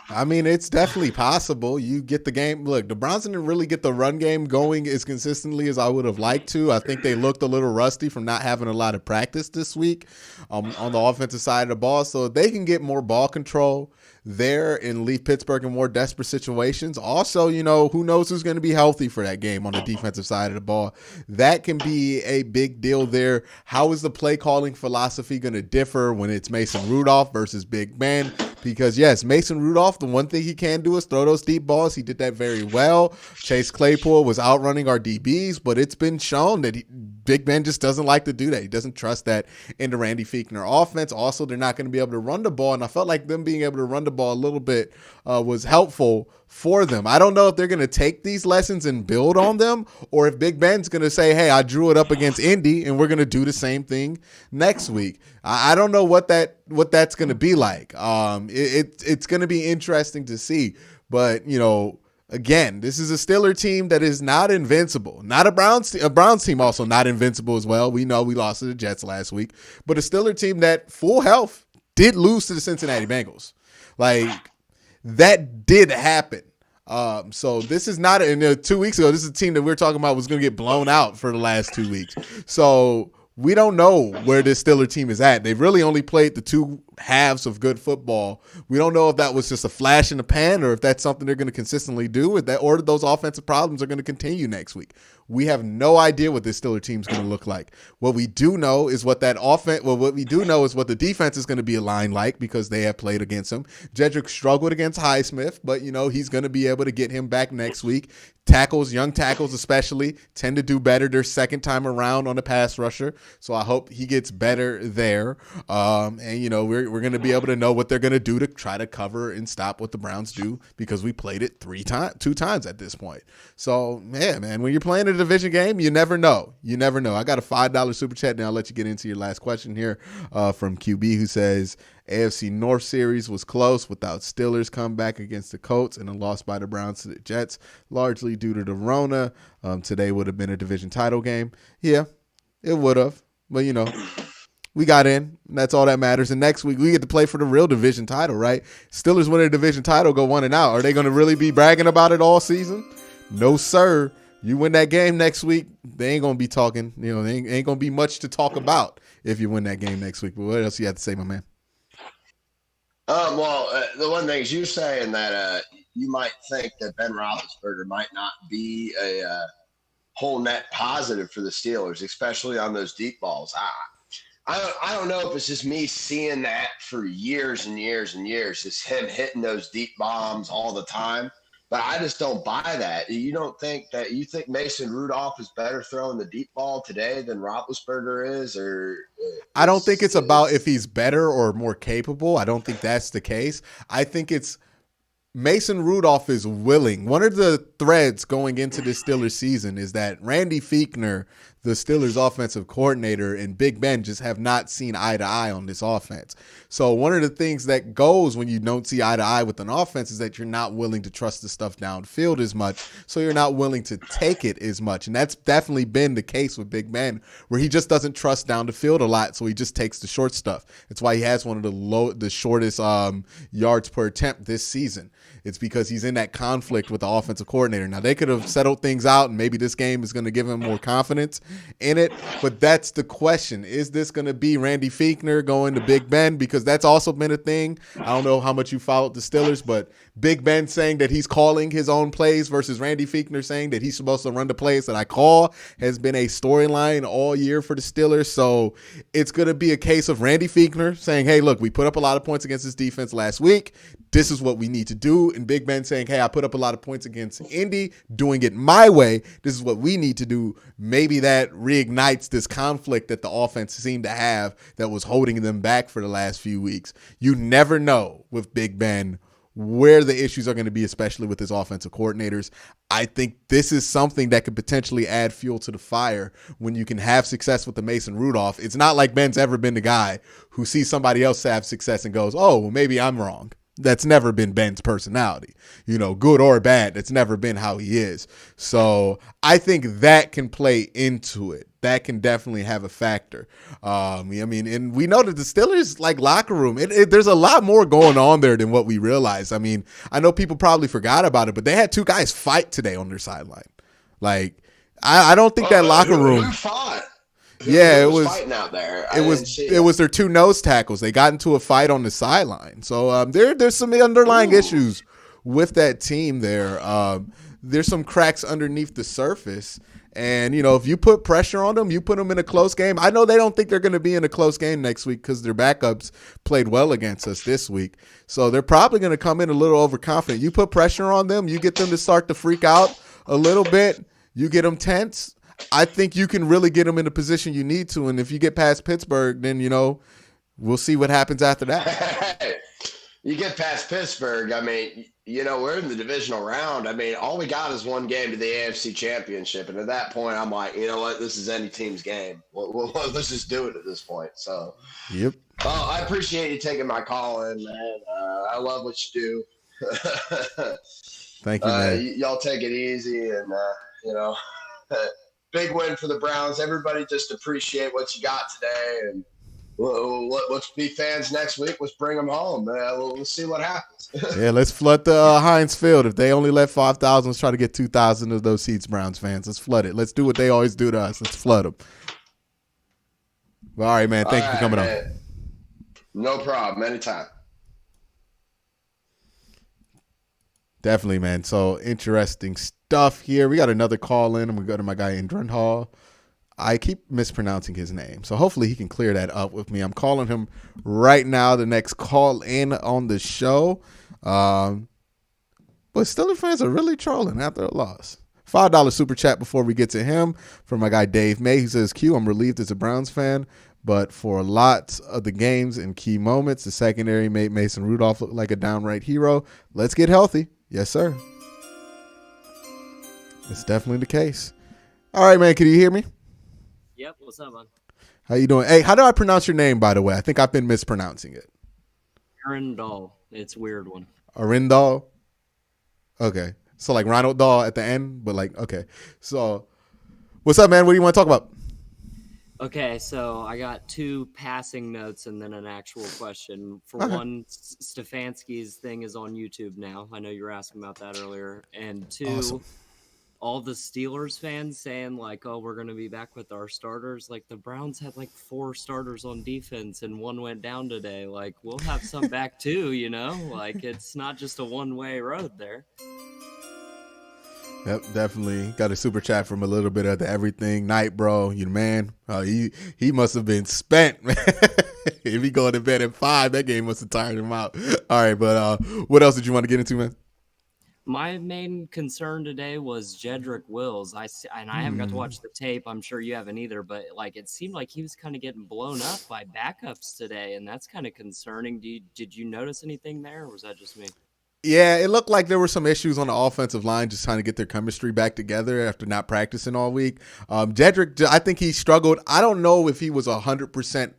Speaker 1: I mean, it's definitely possible. You get the game. Look, the Browns didn't really get the run game going as consistently as I would have liked to. I think they looked a little rusty from not having a lot of practice this week on the offensive side of the ball. So if they can get more ball control there and leave Pittsburgh in more desperate situations. Also, you know, who knows who's going to be healthy for that game on the defensive side of the ball. That can be a big deal there. How is the play calling philosophy going to differ when it's Mason Rudolph versus Big Ben? Because, yes, Mason Rudolph, the one thing he can do is throw those deep balls. He did that very well. Chase Claypool was outrunning our DBs, but it's been shown that Big Ben just doesn't like to do that. He doesn't trust that in the Randy Fichtner offense. Also, they're not going to be able to run the ball, and I felt like them being able to run the ball a little bit was helpful for them. I don't know if they're going to take these lessons and build on them, or if Big Ben's going to say, hey, I drew it up against Indy, and we're going to do the same thing next week. I don't know what that's going to be like. It's going to be interesting to see. But, you know, again, this is a Steeler team that is not invincible. Not a Browns team also not invincible as well. We know we lost to the Jets last week. But a Steeler team that, full health, did lose to the Cincinnati Bengals. Like, that did happen. So this is not, 2 weeks ago, this is a team that we're talking about was going to get blown out for the last 2 weeks. So we don't know where this Steeler team is at. They've really only played the two halves of good football. We don't know if that was just a flash in the pan or if that's something they're going to consistently do with that, or those offensive problems are going to continue next week. We have no idea what this Steeler team is going to look like. What we do know is what the defense is going to be aligned like, because they have played against him. Jedrick struggled against Highsmith, but he's going to be able to get him back next week. Tackles, young tackles especially, tend to do better their second time around on the pass rusher. So I hope he gets better there. And we're going to be able to know what they're going to do to try to cover and stop what the Browns do, because we played it two times at this point. So, yeah, man, when you're playing a division game, you never know. You never know. I got a $5 super chat. Now I'll let you get into your last question here from QB, who says, AFC North series was close without Steelers comeback against the Colts and a loss by the Browns to the Jets, largely due to the Rona. Today would have been a division title game. Yeah, it would have. But, we got in, and that's all that matters. And next week, we get to play for the real division title, right? Steelers win a division title, go 1-0. Are they going to really be bragging about it all season? No, sir. You win that game next week, they ain't going to be talking. They ain't going to be much to talk about if you win that game next week. But what else you have to say, my man?
Speaker 6: The one thing is, you're saying that you might think that Ben Roethlisberger might not be a whole net positive for the Steelers, especially on those deep balls. I don't know if it's just me seeing that for years and years and years, just him hitting those deep bombs all the time. But I just don't buy that. You think Mason Rudolph is better throwing the deep ball today than Roethlisberger is? I
Speaker 1: don't think it's about if he's better or more capable. I don't think that's the case. I think it's Mason Rudolph is willing. One of the threads going into this Steelers season is that Randy Fichtner, the Steelers offensive coordinator and Big Ben just have not seen eye to eye on this offense. So one of the things that goes when you don't see eye to eye with an offense is that you're not willing to trust the stuff downfield as much. So you're not willing to take it as much. And that's definitely been the case with Big Ben, where he just doesn't trust down the field a lot. So he just takes the short stuff. It's why he has one of the shortest yards per attempt this season. It's because he's in that conflict with the offensive coordinator. Now, they could have settled things out, and maybe this game is going to give him more confidence in it. But that's the question. Is this going to be Randy Fichtner going to Big Ben? Because that's also been a thing. I don't know how much you followed the Steelers, but Big Ben saying that he's calling his own plays versus Randy Fichtner saying that he's supposed to run the plays that I call has been a storyline all year for the Steelers. So it's going to be a case of Randy Fichtner saying, hey, look, we put up a lot of points against this defense last week. This is what we need to do. And Big Ben saying, hey, I put up a lot of points against Indy, doing it my way. This is what we need to do. Maybe that reignites this conflict that the offense seemed to have that was holding them back for the last few weeks. You never know with Big Ben where the issues are going to be, especially with his offensive coordinators. I think this is something that could potentially add fuel to the fire when you can have success with the Mason Rudolph. It's not like Ben's ever been the guy who sees somebody else have success and goes, oh, well, maybe I'm wrong. That's never been Ben's personality, good or bad. That's never been how he is. So I think that can play into it. That can definitely have a factor. And we know that the Steelers locker room, there's a lot more going on there than what we realize. I mean, I know people probably forgot about it, but they had two guys fight today on their sideline. I don't think that locker room.
Speaker 6: Who fought?
Speaker 1: Yeah,
Speaker 6: it was fighting out there.
Speaker 1: It was their two nose tackles. They got into a fight on the sideline. So there's some underlying issues with that team there. There's some cracks underneath the surface. And, if you put pressure on them, you put them in a close game. I know they don't think they're going to be in a close game next week because their backups played well against us this week. So they're probably going to come in a little overconfident. You put pressure on them, you get them to start to freak out a little bit, you get them tense. I think you can really get them in the position you need to. And if you get past Pittsburgh, then, we'll see what happens after that.
Speaker 6: You get past Pittsburgh, we're in the divisional round. All we got is one game to the AFC Championship. And at that point, I'm like, you know what? This is any team's game. Let's just do it at this point. So,
Speaker 1: yep.
Speaker 6: Well, I appreciate you taking my call in, man. I love what you do.
Speaker 1: Thank you, man.
Speaker 6: Y'all take it easy. And, big win for the Browns. Everybody just appreciate what you got today. And let's be fans next week. Let's bring them home. We'll see what happens.
Speaker 1: Yeah, let's flood the Heinz Field. If they only let 5,000, let's try to get 2,000 of those seats, Browns fans. Let's flood it. Let's do what they always do to us. Let's flood them. All right, man. Thank you for coming on.
Speaker 6: No problem. Anytime.
Speaker 1: Definitely, man. So interesting stuff here. We got another call in. I'm going to go to my guy in Hall. I keep mispronouncing his name, so hopefully he can clear that up with me. I'm calling him right now, the next call in on the show. But Steelers fans are really trolling after a loss. $5 super chat before we get to him from my guy Dave May. He says, Q, I'm relieved as a Browns fan, but for lots of the games and key moments, the secondary made Mason Rudolph look like a downright hero. Let's get healthy. Yes, sir. That's definitely the case. All right, man. Can you hear me?
Speaker 2: Yep. What's up, man?
Speaker 1: How you doing? Hey, how do I pronounce your name, by the way? I think I've been mispronouncing it.
Speaker 2: Arundel. It's a weird one.
Speaker 1: Arundel? Okay. So like Ronald Dahl at the end, but okay. So what's up, man? What do you want to talk about?
Speaker 2: Okay, so I got two passing notes and then an actual question. For one, Stefanski's thing is on YouTube now. I know you were asking about that earlier. And two,
Speaker 1: awesome.
Speaker 2: All the Steelers fans saying oh, we're going to be back with our starters. The Browns had 4 starters on defense and one went down today. We'll have some back too, it's not just a one-way road there.
Speaker 1: Yep, definitely. Got a super chat from a little bit of the everything night, bro. You the man. He must have been spent, man. If he going to bed at 5, that game must have tired him out. All right, but what else did you want to get into, man?
Speaker 2: My main concern today was Jedrick Wills. I haven't got to watch the tape. I'm sure you haven't either, but it seemed like he was kind of getting blown up by backups today, and that's kind of concerning. Did you notice anything there, or was that just me?
Speaker 1: Yeah, it looked like there were some issues on the offensive line just trying to get their chemistry back together after not practicing all week. Jedrick, I think he struggled. I don't know if he was 100%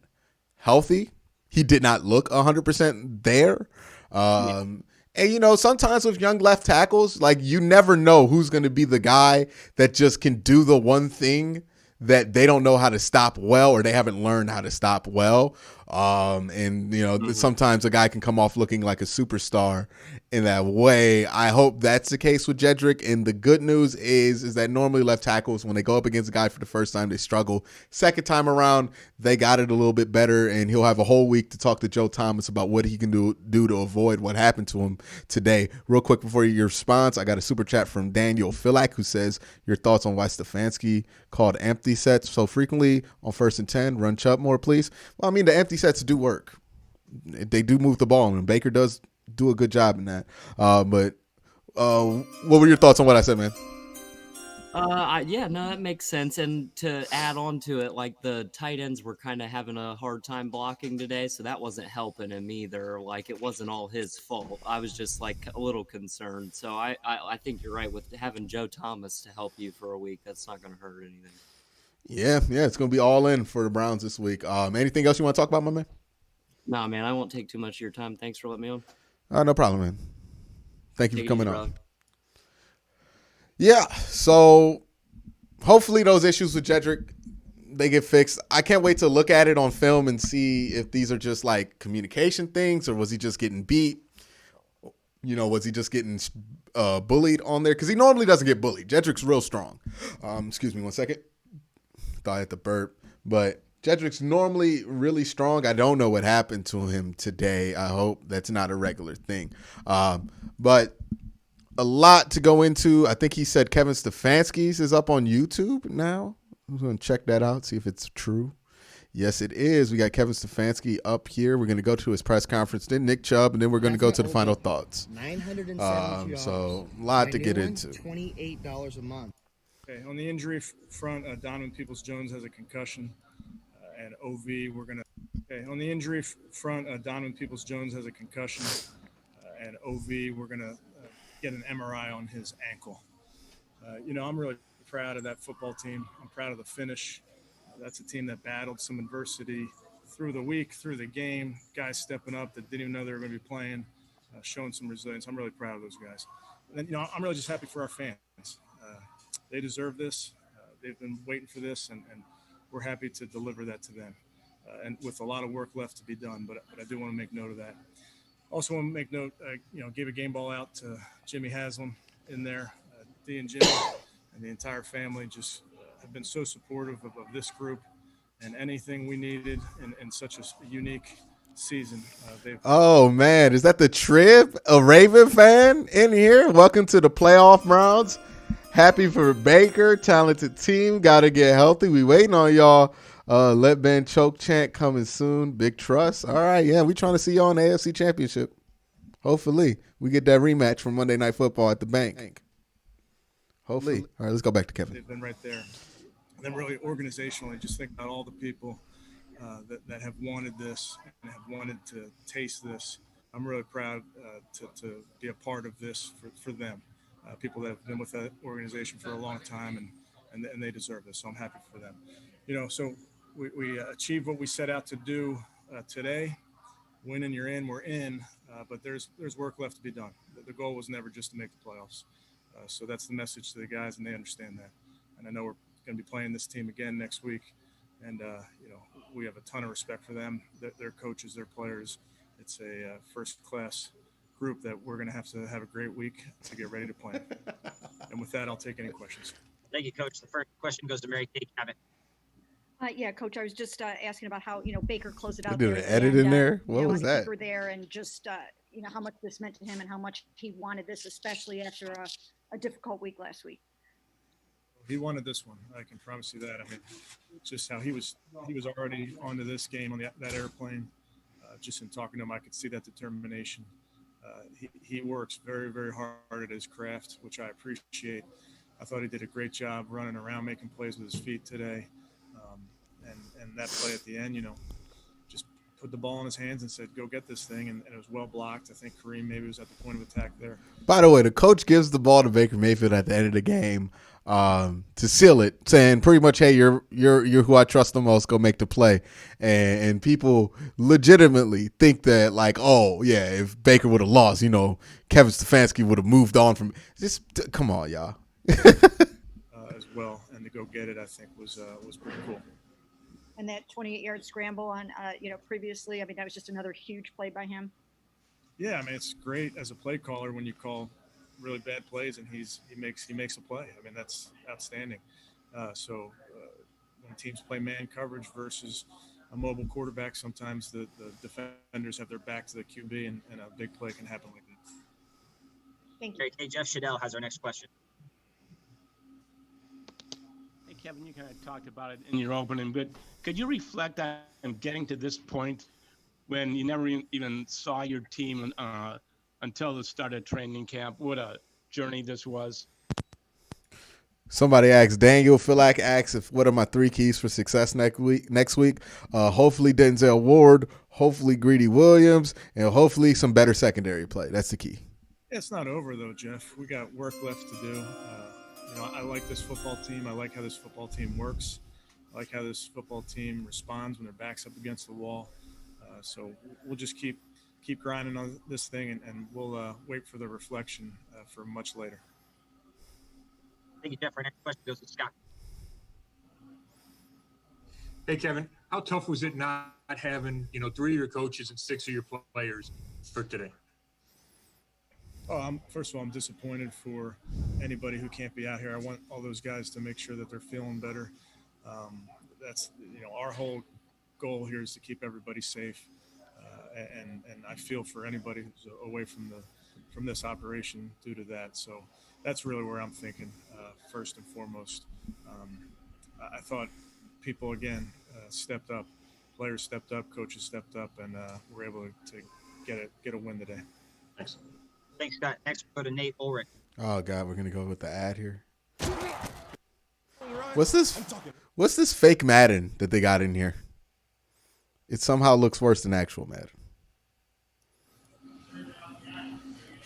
Speaker 1: healthy. He did not look 100% there. And, sometimes with young left tackles, like you never know who's going to be the guy that just can do the one thing that they don't know how to stop well or they haven't learned how to stop well. Sometimes a guy can come off looking like a superstar in that way. I hope that's the case with Jedrick. And the good news is that normally left tackles, when they go up against a guy for the first time, they struggle. Second time around, they got it a little bit better, and he'll have a whole week to talk to Joe Thomas about what he can do to avoid what happened to him today. Real quick before your response, I got a super chat from Daniel Filak who says, your thoughts on why Stefanski called empty sets so frequently on 1st and 10. Run Chubb more, please. Well, I mean, the empty sets do work. They do move the ball, and Baker does do a good job in that. But what were your thoughts on what I said, man?
Speaker 2: That makes sense. And to add on to it, like the tight ends were kind of having a hard time blocking today, so that wasn't helping him either. Like it wasn't all his fault. I was just like a little concerned. So I think you're right with having Joe Thomas to help you for a week. That's not going to hurt anything.
Speaker 1: Yeah, it's going to be all in for the Browns this week. Anything else you want to talk about, my man?
Speaker 2: Nah, man, I won't take too much of your time. Thanks for letting me on.
Speaker 1: No problem, man. Thank you for coming on.
Speaker 2: Brother.
Speaker 1: Yeah, so hopefully those issues with Jedrick, they get fixed. I can't wait to look at it on film and see if these are just like communication things or was he just getting beat? Was he just getting bullied on there? Because he normally doesn't get bullied. Jedrick's real strong. Excuse me 1 second. Thought I had to burp. But Jedrick's normally really strong. I don't know what happened to him today. I hope that's not a regular thing. But a lot to go into. I think he said Kevin Stefanski's is up on YouTube now. I'm going to check that out, see if it's true. Yes, it is. We got Kevin Stefanski up here. We're going to go to his press conference, then Nick Chubb, and then we're going to go to the final thoughts.
Speaker 7: $972.
Speaker 1: So a lot to get into.
Speaker 7: $28 a month.
Speaker 9: Okay, on the injury front, Donovan Peoples-Jones has a concussion, and OV, we're going to. Okay, on the injury front, Donovan Peoples-Jones has a concussion, and OV, we're going to get an MRI on his ankle. I'm really proud of that football team. I'm proud of the finish. That's a team that battled some adversity through the week, through the game. Guys stepping up that didn't even know they were going to be playing, showing some resilience. I'm really proud of those guys. And then, I'm really just happy for our fans. They deserve this. They've been waiting for this, and we're happy to deliver that to them. And with a lot of work left to be done, but I do want to make note of that. Also want to make note, gave a game ball out to Jimmy Haslam in there. Dee and Jimmy and the entire family just have been so supportive of this group and anything we needed in such a unique season.
Speaker 1: Oh, man. Is that the Trib, a Raven fan in here? Welcome to the playoff Browns. Happy for Baker. Talented team. Got to get healthy. We waiting on y'all. Let Ben choke chant coming soon. Big trust. All right, yeah, we trying to see y'all in the AFC Championship. Hopefully, we get that rematch from Monday Night Football at the bank. Hopefully. All right, let's go back to Kevin.
Speaker 9: They've been right there. And then really organizationally, just think about all the people that have wanted this and have wanted to taste this. I'm really proud to be a part of this for them. People that have been with that organization for a long time, and they deserve this. So I'm happy for them. So we achieved what we set out to do today. Win and you're in, we're in. But there's work left to be done. The goal was never just to make the playoffs. So that's the message to the guys, and they understand that. And I know we're going to be playing this team again next week. And, we have a ton of respect for them, their coaches, their players. It's a first-class group that we're going to have a great week to get ready to play. And with that, I'll take any questions.
Speaker 4: Thank you, Coach. The first question goes to Mary Kay Cabot.
Speaker 12: Yeah, Coach, I was just asking about how, Baker closed it out.
Speaker 1: Did an edit in there? What was that?
Speaker 12: There and just, how much this meant to him and how much he wanted this, especially after a difficult week last week.
Speaker 9: He wanted this one. I can promise you that. I mean, just how he was already onto this game on that airplane. Just in talking to him, I could see that determination. He works very, very hard at his craft, which I appreciate. I thought he did a great job running around, making plays with his feet today. And that play at the end, just put the ball in his hands and said, go get this thing. And it was well blocked. I think Kareem maybe was at the point of attack there.
Speaker 1: By the way, the coach gives the ball to Baker Mayfield at the end of the game to seal it, saying pretty much, hey, you're who I trust the most, go make the play. And people legitimately think that, like, oh, yeah, if Baker would have lost, Kevin Stefanski would have moved on from – just come on, y'all.
Speaker 9: As well, and to go get it, I think, was pretty cool.
Speaker 12: And that 28-yard scramble on, previously, I mean, that was just another huge play by him.
Speaker 9: Yeah, I mean, it's great as a play caller when you call really bad plays and he makes a play. I mean, that's outstanding. So when teams play man coverage versus a mobile quarterback, sometimes the defenders have their back to the QB and a big play can happen like that.
Speaker 12: Thank you.
Speaker 4: Okay, Jeff Shadell has our next question.
Speaker 10: Hey, Kevin, you kind of talked about it in your opening, but could you reflect on getting to this point when you never even saw your team until the start of training camp? What a journey this was.
Speaker 1: Somebody asked, Daniel Philack asks, what are my 3 keys for success next week? Hopefully Denzel Ward, hopefully Greedy Williams, and hopefully some better secondary play. That's the key.
Speaker 9: It's not over, though, Jeff. We got work left to do. I like this football team. I like how this football team works. I like how this football team responds when their back's up against the wall. So we'll just keep grinding on this thing, and we'll wait for the reflection for much later.
Speaker 4: Thank you, Jeff. Our next question goes to Scott.
Speaker 3: Hey, Kevin, how tough was it not having 3 of your coaches and 6 of your players for today?
Speaker 9: Oh, first of all, I'm disappointed for anybody who can't be out here. I want all those guys to make sure that they're feeling better. That's our whole goal here is to keep everybody safe, and I feel for anybody who's away from this operation due to that. So that's really where I'm thinking first and foremost. I thought people again stepped up, players stepped up, coaches stepped up, and were able to get a win today.
Speaker 3: Thanks.
Speaker 4: Thanks, Scott. Next, we'll go to Nate Ulrich.
Speaker 1: Oh God, we're gonna go with the ad here. What's this fake Madden that they got in here? It somehow looks worse than actual Madden.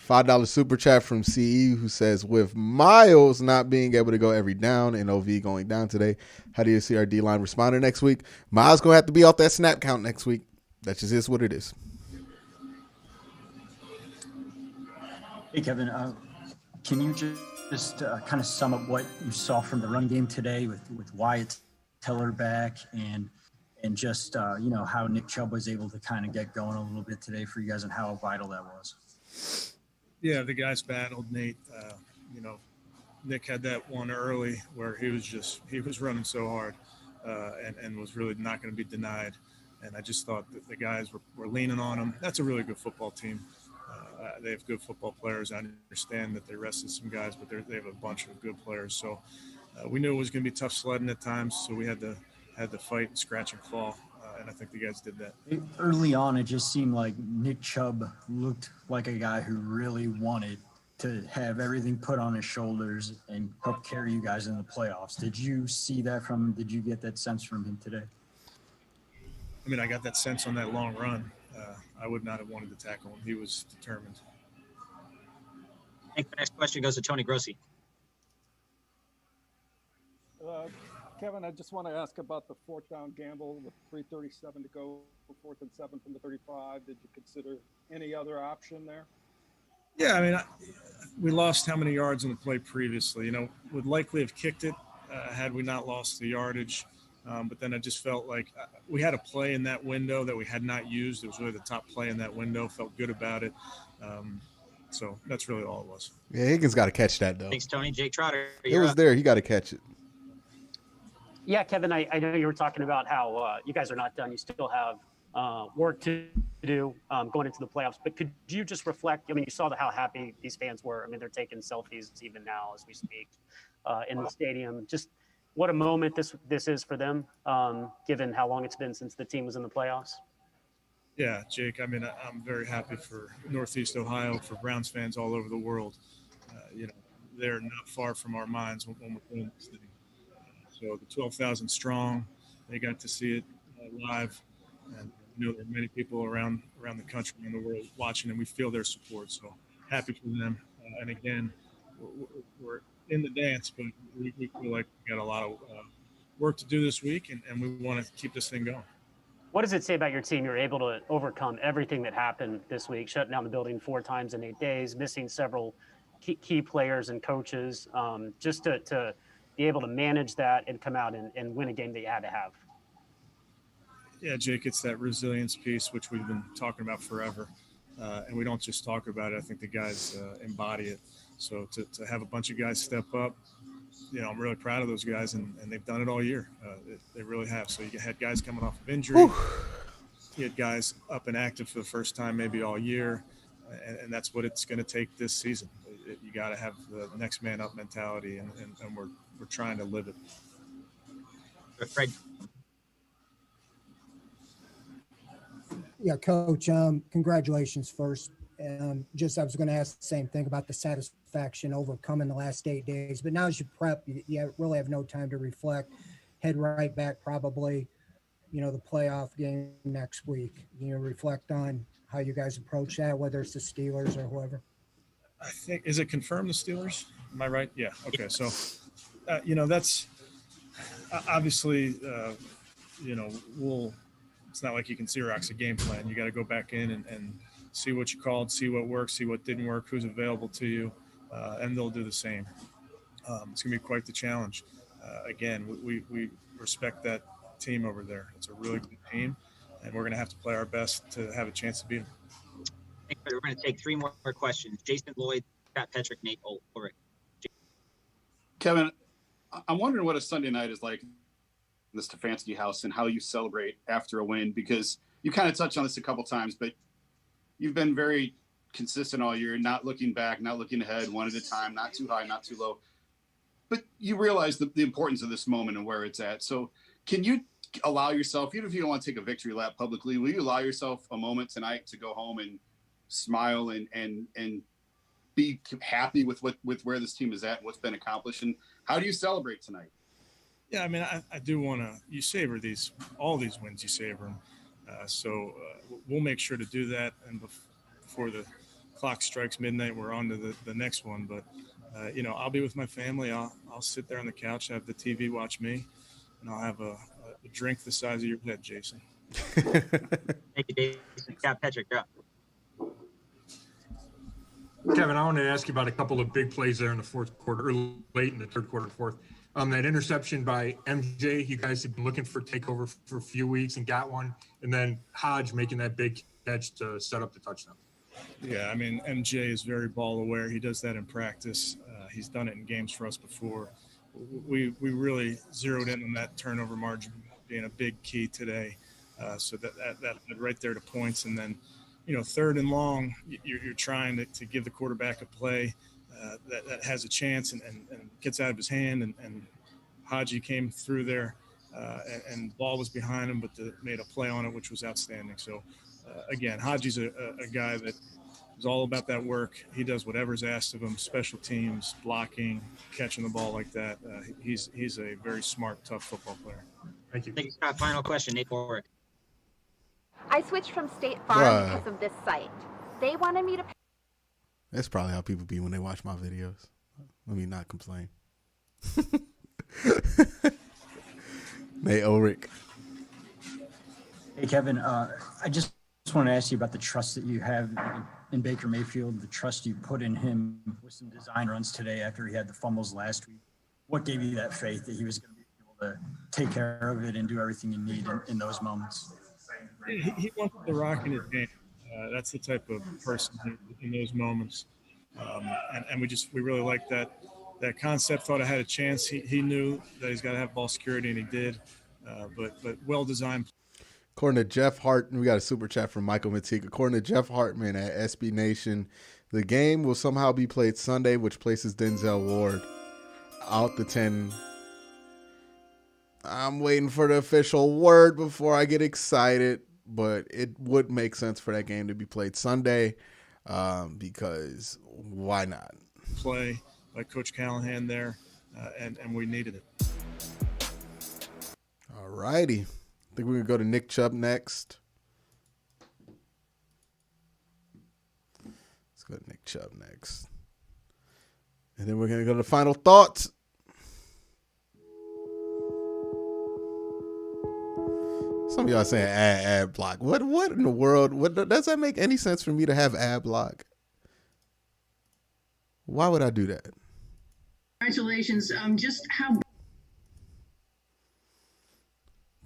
Speaker 1: $5 super chat from CE who says, with Miles not being able to go every down and OV going down today, how do you see our D-line responding next week? Miles going to have to be off that snap count next week. That just is what it is.
Speaker 11: Hey, Kevin, can you just kind of sum up what you saw from the run game today with Wyatt Teller back and just, how Nick Chubb was able to kind of get going a little bit today for you guys and how vital that was?
Speaker 9: Yeah, the guys battled, Nate. Nick had that one early where he was running so hard and was really not going to be denied. And I just thought that the guys were leaning on him. That's a really good football team. They have good football players. I understand that they rested some guys, but they have a bunch of good players. So we knew it was going to be tough sledding at times, so we had to fight and scratch and claw, and I think the guys did that.
Speaker 11: Early on, it just seemed like Nick Chubb looked like a guy who really wanted to have everything put on his shoulders and help carry you guys in the playoffs. Did you see that from him? Did you get that sense from him today?
Speaker 9: I mean, I got that sense on that long run. I would not have wanted to tackle him. He was determined.
Speaker 4: I think the next question goes to Tony Grossi.
Speaker 5: Kevin, I just want to ask about the 4th down gamble with 3:37 to go, 4th and 7 from the 35. Did you consider any other option there?
Speaker 9: Yeah, I mean, we lost how many yards on the play previously? Would likely have kicked it had we not lost the yardage. But then I just felt like we had a play in that window that we had not used. It was really the top play in that window. Felt good about it. So that's really all it was.
Speaker 1: Yeah, Higgins got to catch that, though.
Speaker 4: Thanks, Tony. Jake Trotter.
Speaker 1: It was there. He got to catch it.
Speaker 23: Yeah, Kevin, I know you were talking about how you guys are not done. You still have work to do going into the playoffs. But could you just reflect? I mean, you saw how happy these fans were. I mean, they're taking selfies even now as we speak in the stadium. Just what a moment this is for them, given how long it's been since the team was in the playoffs.
Speaker 9: Yeah, Jake, I mean, I'm very happy for Northeast Ohio, for Browns fans all over the world. They're not far from our minds when we're playing this thing. So the 12,000 strong, they got to see it live. And know there are many people around the country and the world watching, and we feel their support. So happy for them. And again, we're in the dance, but we feel like we got a lot of work to do this week, and we want to keep this thing going.
Speaker 23: What does it say about your team? You're able to overcome everything that happened this week, shutting down the building 4 times in 8 days, missing several key players and coaches, just to be able to manage that and come out and win a game that you had to have.
Speaker 9: Yeah, Jake, it's that resilience piece, which we've been talking about forever. And we don't just talk about it. I think the guys embody it. So to have a bunch of guys step up, I'm really proud of those guys, and they've done it all year. They really have. So you had guys coming off of injury. Whew. You had guys up and active for the first time maybe all year, and that's what it's going to take this season. You got to have the next man up mentality, and we're trying to live it.
Speaker 4: Fred.
Speaker 7: Yeah, Coach, congratulations first. I was going to ask the same thing about the satisfaction overcoming the last 8 days, but now as you prep, you really have no time to reflect. Head right back, probably, the playoff game next week. Reflect on how you guys approach that, whether it's the Steelers or whoever.
Speaker 9: I think, is it confirmed the Steelers? Am I right? Yeah. Okay. So, that's obviously, it's not like you can Xerox a game plan. You got to go back in and see what you called, see what worked, see what didn't work, who's available to you, and they'll do the same. It's going to be quite the challenge. Again, we respect that team over there. It's a really good team, and we're going to have to play our best to have a chance to beat them.
Speaker 4: We're going to take 3 more questions. Jason Lloyd, Pat Petrick, Nate Ulrich.
Speaker 8: Kevin, I'm wondering what a Sunday night is like in the Stefanski house and how you celebrate after a win, because you kind of touched on this a couple times, but you've been very consistent all year, not looking back, not looking ahead, one at a time, not too high, not too low. But you realize the importance of this moment and where it's at. So can you allow yourself, even if you don't want to take a victory lap publicly, will you allow yourself a moment tonight to go home and smile and be happy with where this team is at and what's been accomplished? And how do you celebrate tonight?
Speaker 9: Yeah, I mean, I do want to, you savor all these wins, you savor them. So we'll make sure to do that. And before the clock strikes midnight, we're on to the next one. But, I'll be with my family. I'll sit there on the couch, have the TV watch me, and I'll have a drink the size of your head, Jason.
Speaker 4: Thank you, Jason. Pat Petrick, yeah.
Speaker 3: Kevin, I want to ask you about a couple of big plays there in the fourth quarter, or late in the third quarter, fourth. That interception by MJ, you guys have been looking for takeover for a few weeks and got one. And then Hodge making that big catch to set up the touchdown.
Speaker 9: Yeah, I mean, MJ is very ball aware. He does that in practice. He's done it in games for us before. We really zeroed in on that turnover margin being a big key today. So that led right there to points. And then, third and long, you're trying to give the quarterback a play that has a chance and gets out of his hand. And Haji came through there and the ball was behind him, but made a play on it, which was outstanding. So, again, Haji's a guy that is all about that work. He does whatever's asked of him, special teams, blocking, catching the ball like that. He's a very smart, tough football player.
Speaker 3: Thank you.
Speaker 4: Thank you, Scott. Final question, Nate Ulrich.
Speaker 13: I switched from State Farm because of this site. They wanted me to pay.
Speaker 1: That's probably how people be when they watch my videos. Let me not complain. Nate Ulrich.
Speaker 11: Hey, Kevin, I just want to ask you about the trust that you have in Baker Mayfield, the trust you put in him with some design runs today after he had the fumbles last week. What gave you that faith that he was going to be able to take care of it and do everything you need in those moments?
Speaker 9: He wants the rock in his game. That's the type of person in those moments. And we really liked that concept, thought I had a chance. He knew that he's got to have ball security, and he did. But well-designed.
Speaker 1: According to Jeff Hartman, we got a super chat from Michael Matique. According to Jeff Hartman at SB Nation, the game will somehow be played Sunday, which places Denzel Ward out the 10. I'm waiting for the official word before I get excited, but it would make sense for that game to be played Sunday because why not?
Speaker 9: Play by Coach Callahan there, and we needed it.
Speaker 1: All righty. I think we're going to go to Nick Chubb next. go to Nick Chubb next. And then we're going to go to final thoughts. Some of y'all saying ad block. What in the world? What does that make any sense for me to have ad block? Why would I do that?
Speaker 19: Congratulations. Just how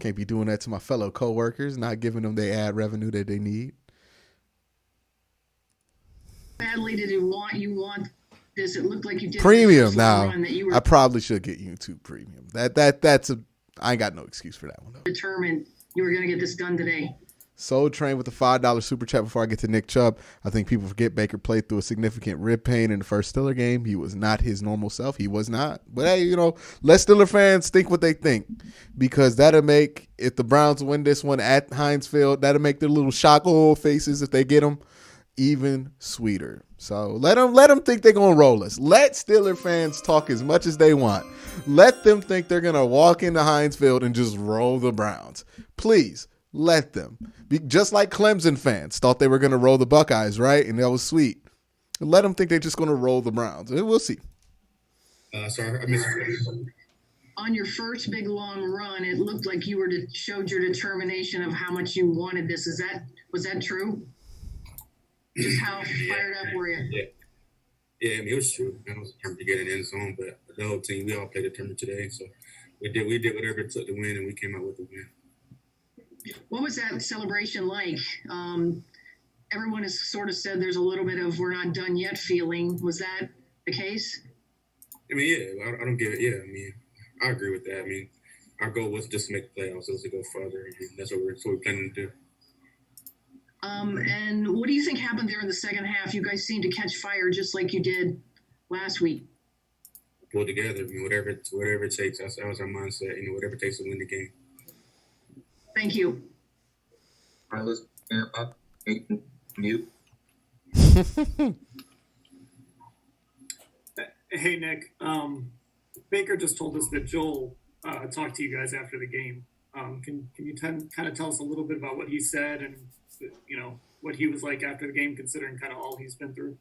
Speaker 1: Can't be doing that to my fellow coworkers, not giving them the ad revenue that they need.
Speaker 19: badly did you want this? It looked like you did
Speaker 1: Premium
Speaker 19: the
Speaker 1: now.
Speaker 19: run that you were
Speaker 1: I probably should get YouTube Premium. That's a. I ain't got no excuse for that one though.
Speaker 19: determined you were going to get this done today.
Speaker 1: Soul Train with the $5 super chat before I get to Nick Chubb. I think people forget Baker played through a significant rib pain in the first Steeler game. He was not his normal self. He was not. But hey, let Steeler fans think what they think, because that'll make, if the Browns win this one at Heinz Field, that'll make their little shock faces if they get them even sweeter. So let them think they're going to roll us. Let Steeler fans talk as much as they want. Let them think they're going to walk into Heinz Field and just roll the Browns. Please. Let them. Just like Clemson fans thought they were going to roll the Buckeyes, right? And that was sweet. Let them think they're just going to roll the Browns. We'll see.
Speaker 18: Sorry, I missed.
Speaker 19: On your first big long run, it looked like you showed your determination of how much you wanted this. Was that true? Just how fired up were you?
Speaker 18: Yeah, it was true. I was determined to get an end zone, but the whole team, we all played determined today. So we did whatever it took to win, and we came out with the win.
Speaker 19: What was that celebration like? Everyone has sort of said there's a little bit of "we're not done yet" feeling. Was that the case?
Speaker 18: I mean, yeah, I don't get it. Yeah, I mean, I agree with that. I mean, our goal was just to make the playoffs. It was to go further. And that's what we're planning to do.
Speaker 19: And what do you think happened there in the second half? You guys seemed to catch fire just like you did last week.
Speaker 18: Pull together. I mean, whatever it takes. That was our mindset. Whatever it takes to win the game.
Speaker 19: Thank you.
Speaker 20: All right, let's mute.
Speaker 17: Hey, Nick. Baker just told us that Joel talked to you guys after the game. Can you kind of tell us a little bit about what he said and what he was like after the game, considering kind of all he's been through?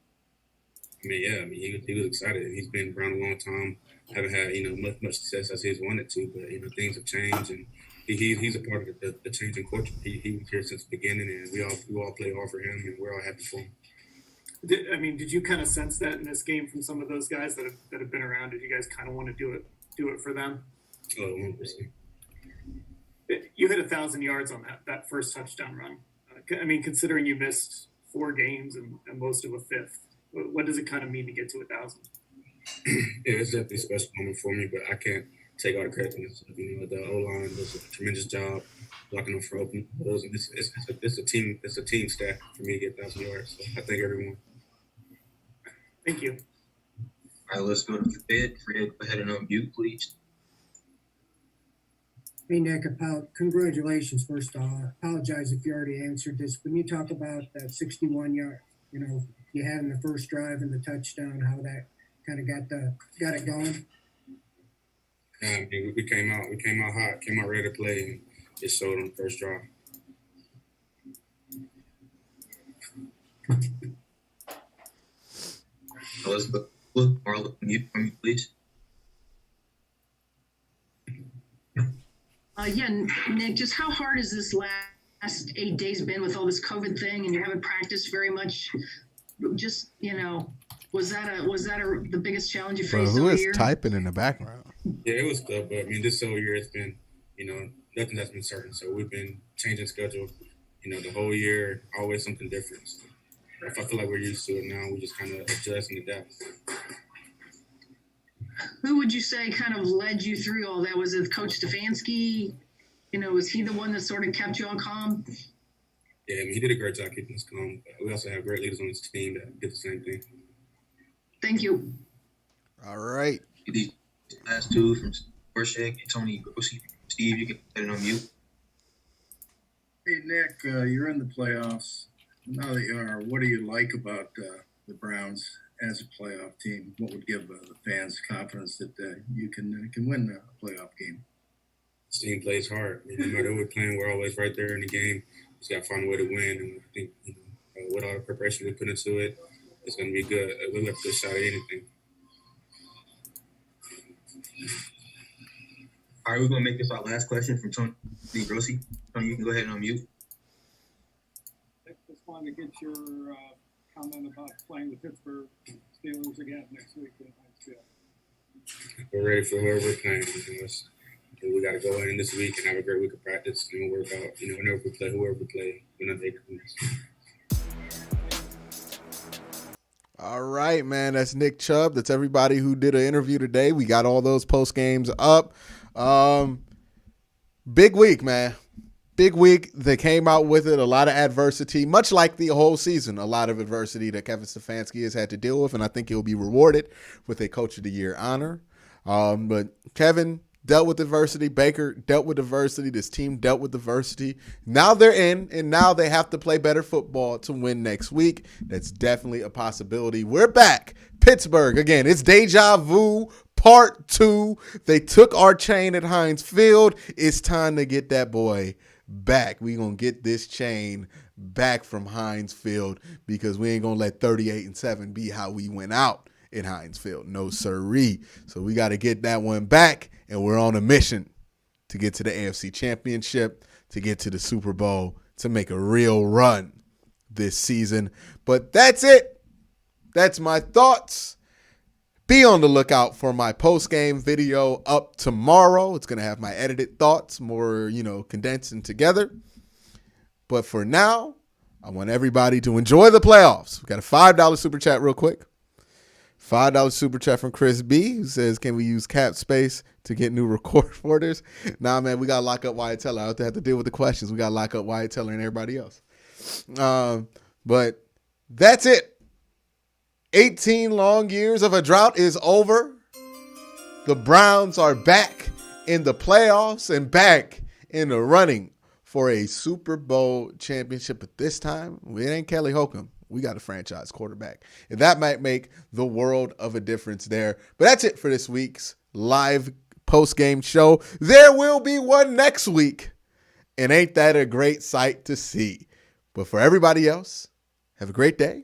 Speaker 18: I mean, he was excited. He's been around a long time. Haven't had much success as he's wanted to, but things have changed, and he's a part of the changing culture. He was here since the beginning, and we all play hard for him, and we're all happy for him.
Speaker 17: Did you kind of sense that in this game from some of those guys that have been around? Did you guys kind of want to do it for them?
Speaker 18: Oh, 100%.
Speaker 17: You hit 1,000 yards on that first touchdown run. Considering you missed 4 games and most of a fifth, what does it kind of mean to get to 1,000?
Speaker 18: Yeah, it's definitely a special moment for me, but I can't take all the credit for this. The O-line does a tremendous job blocking them for open. It's a team stack for me to get 1,000 yards. So I thank everyone.
Speaker 17: Thank you.
Speaker 20: All right, let's go to Fred. Fred, go ahead and unmute, please.
Speaker 7: Hey, Nick, congratulations, first off. I apologize if you already answered this. When you talk about that 61-yard, you had in the first drive and the touchdown, how that kind of got it going?
Speaker 18: We came out hot, came out ready to play, and it showed on the first drive.
Speaker 20: Let's go. Marla, mute for me, please.
Speaker 19: Yeah, Nick, just how hard has this last 8 days been with all this COVID thing, and you haven't practiced very much? Just, was that the biggest challenge you faced all year?
Speaker 1: Who is typing in the background?
Speaker 18: Yeah, it was tough, but this whole year it's been, nothing that's been certain. So we've been changing schedule, the whole year, always something different. So if I feel like we're used to it now, we just kind of adjust and adapt.
Speaker 19: Who would you say kind of led you through all that? Was it Coach Stefanski? Was he the one that sort of kept you all calm?
Speaker 18: Yeah, he did a great job keeping us calm. We also have great leaders on this team that did the same thing.
Speaker 19: Thank you.
Speaker 1: All right.
Speaker 20: These last two from Borshak, Tony Grossi. Steve, you can put it on mute.
Speaker 14: Hey, Nick, you're in the playoffs. Now that you are, what do you like about the Browns as a playoff team? What would give the fans confidence that you can win a playoff game?
Speaker 18: This team plays hard. No matter who we're playing, we're always right there in the game. Just got to find a way to win. And I think with all the preparation we put into it,
Speaker 15: it's going to be good. We'll have a good shot at anything.
Speaker 20: All right, we're going to make this our last question from Tony Grossi. Tony, you can go ahead and unmute.
Speaker 5: I just wanted to get your comment about playing the Pittsburgh Steelers again next week in Heinz.
Speaker 15: We're ready for whoever we're playing. We got to go in this week and have a great week of practice and work out. Whenever we play, whoever we play, they
Speaker 1: All right, man. That's Nick Chubb. That's everybody who did an interview today. We got all those post games up. Big week, man. Big week. They came out with it. A lot of adversity, much like the whole season. A lot of adversity that Kevin Stefanski has had to deal with, and I think he'll be rewarded with a Coach of the Year honor. But Kevin dealt with adversity. Baker dealt with adversity. This team dealt with adversity. Now they're in, and now they have to play better football to win next week. That's definitely a possibility. We're back. Pittsburgh, again, it's deja vu part 2. They took our chain at Heinz Field. It's time to get that boy back. We're going to get this chain back from Heinz Field because we ain't going to let 38-7 be how we went out in Heinz Field. No sirree. So we got to get that one back, and we're on a mission to get to the AFC Championship, to get to the Super Bowl, to make a real run this season. But that's it. That's my thoughts. Be on the lookout for my post-game video up tomorrow. It's going to have my edited thoughts, more, condensed and together. But for now, I want everybody to enjoy the playoffs. We got a $5 super chat real quick. $5 super chat from Chris B, who says, can we use cap space to get new recorders? Nah, man, we got to lock up Wyatt Teller. I have to deal with the questions. We got to lock up Wyatt Teller and everybody else. But that's it. 18 long years of a drought is over. The Browns are back in the playoffs and back in the running for a Super Bowl championship. But this time, it ain't Kelly Holcomb. We got a franchise quarterback. And that might make the world of a difference there. But that's it for this week's live post-game show. There will be one next week. And ain't that a great sight to see? But for everybody else, have a great day.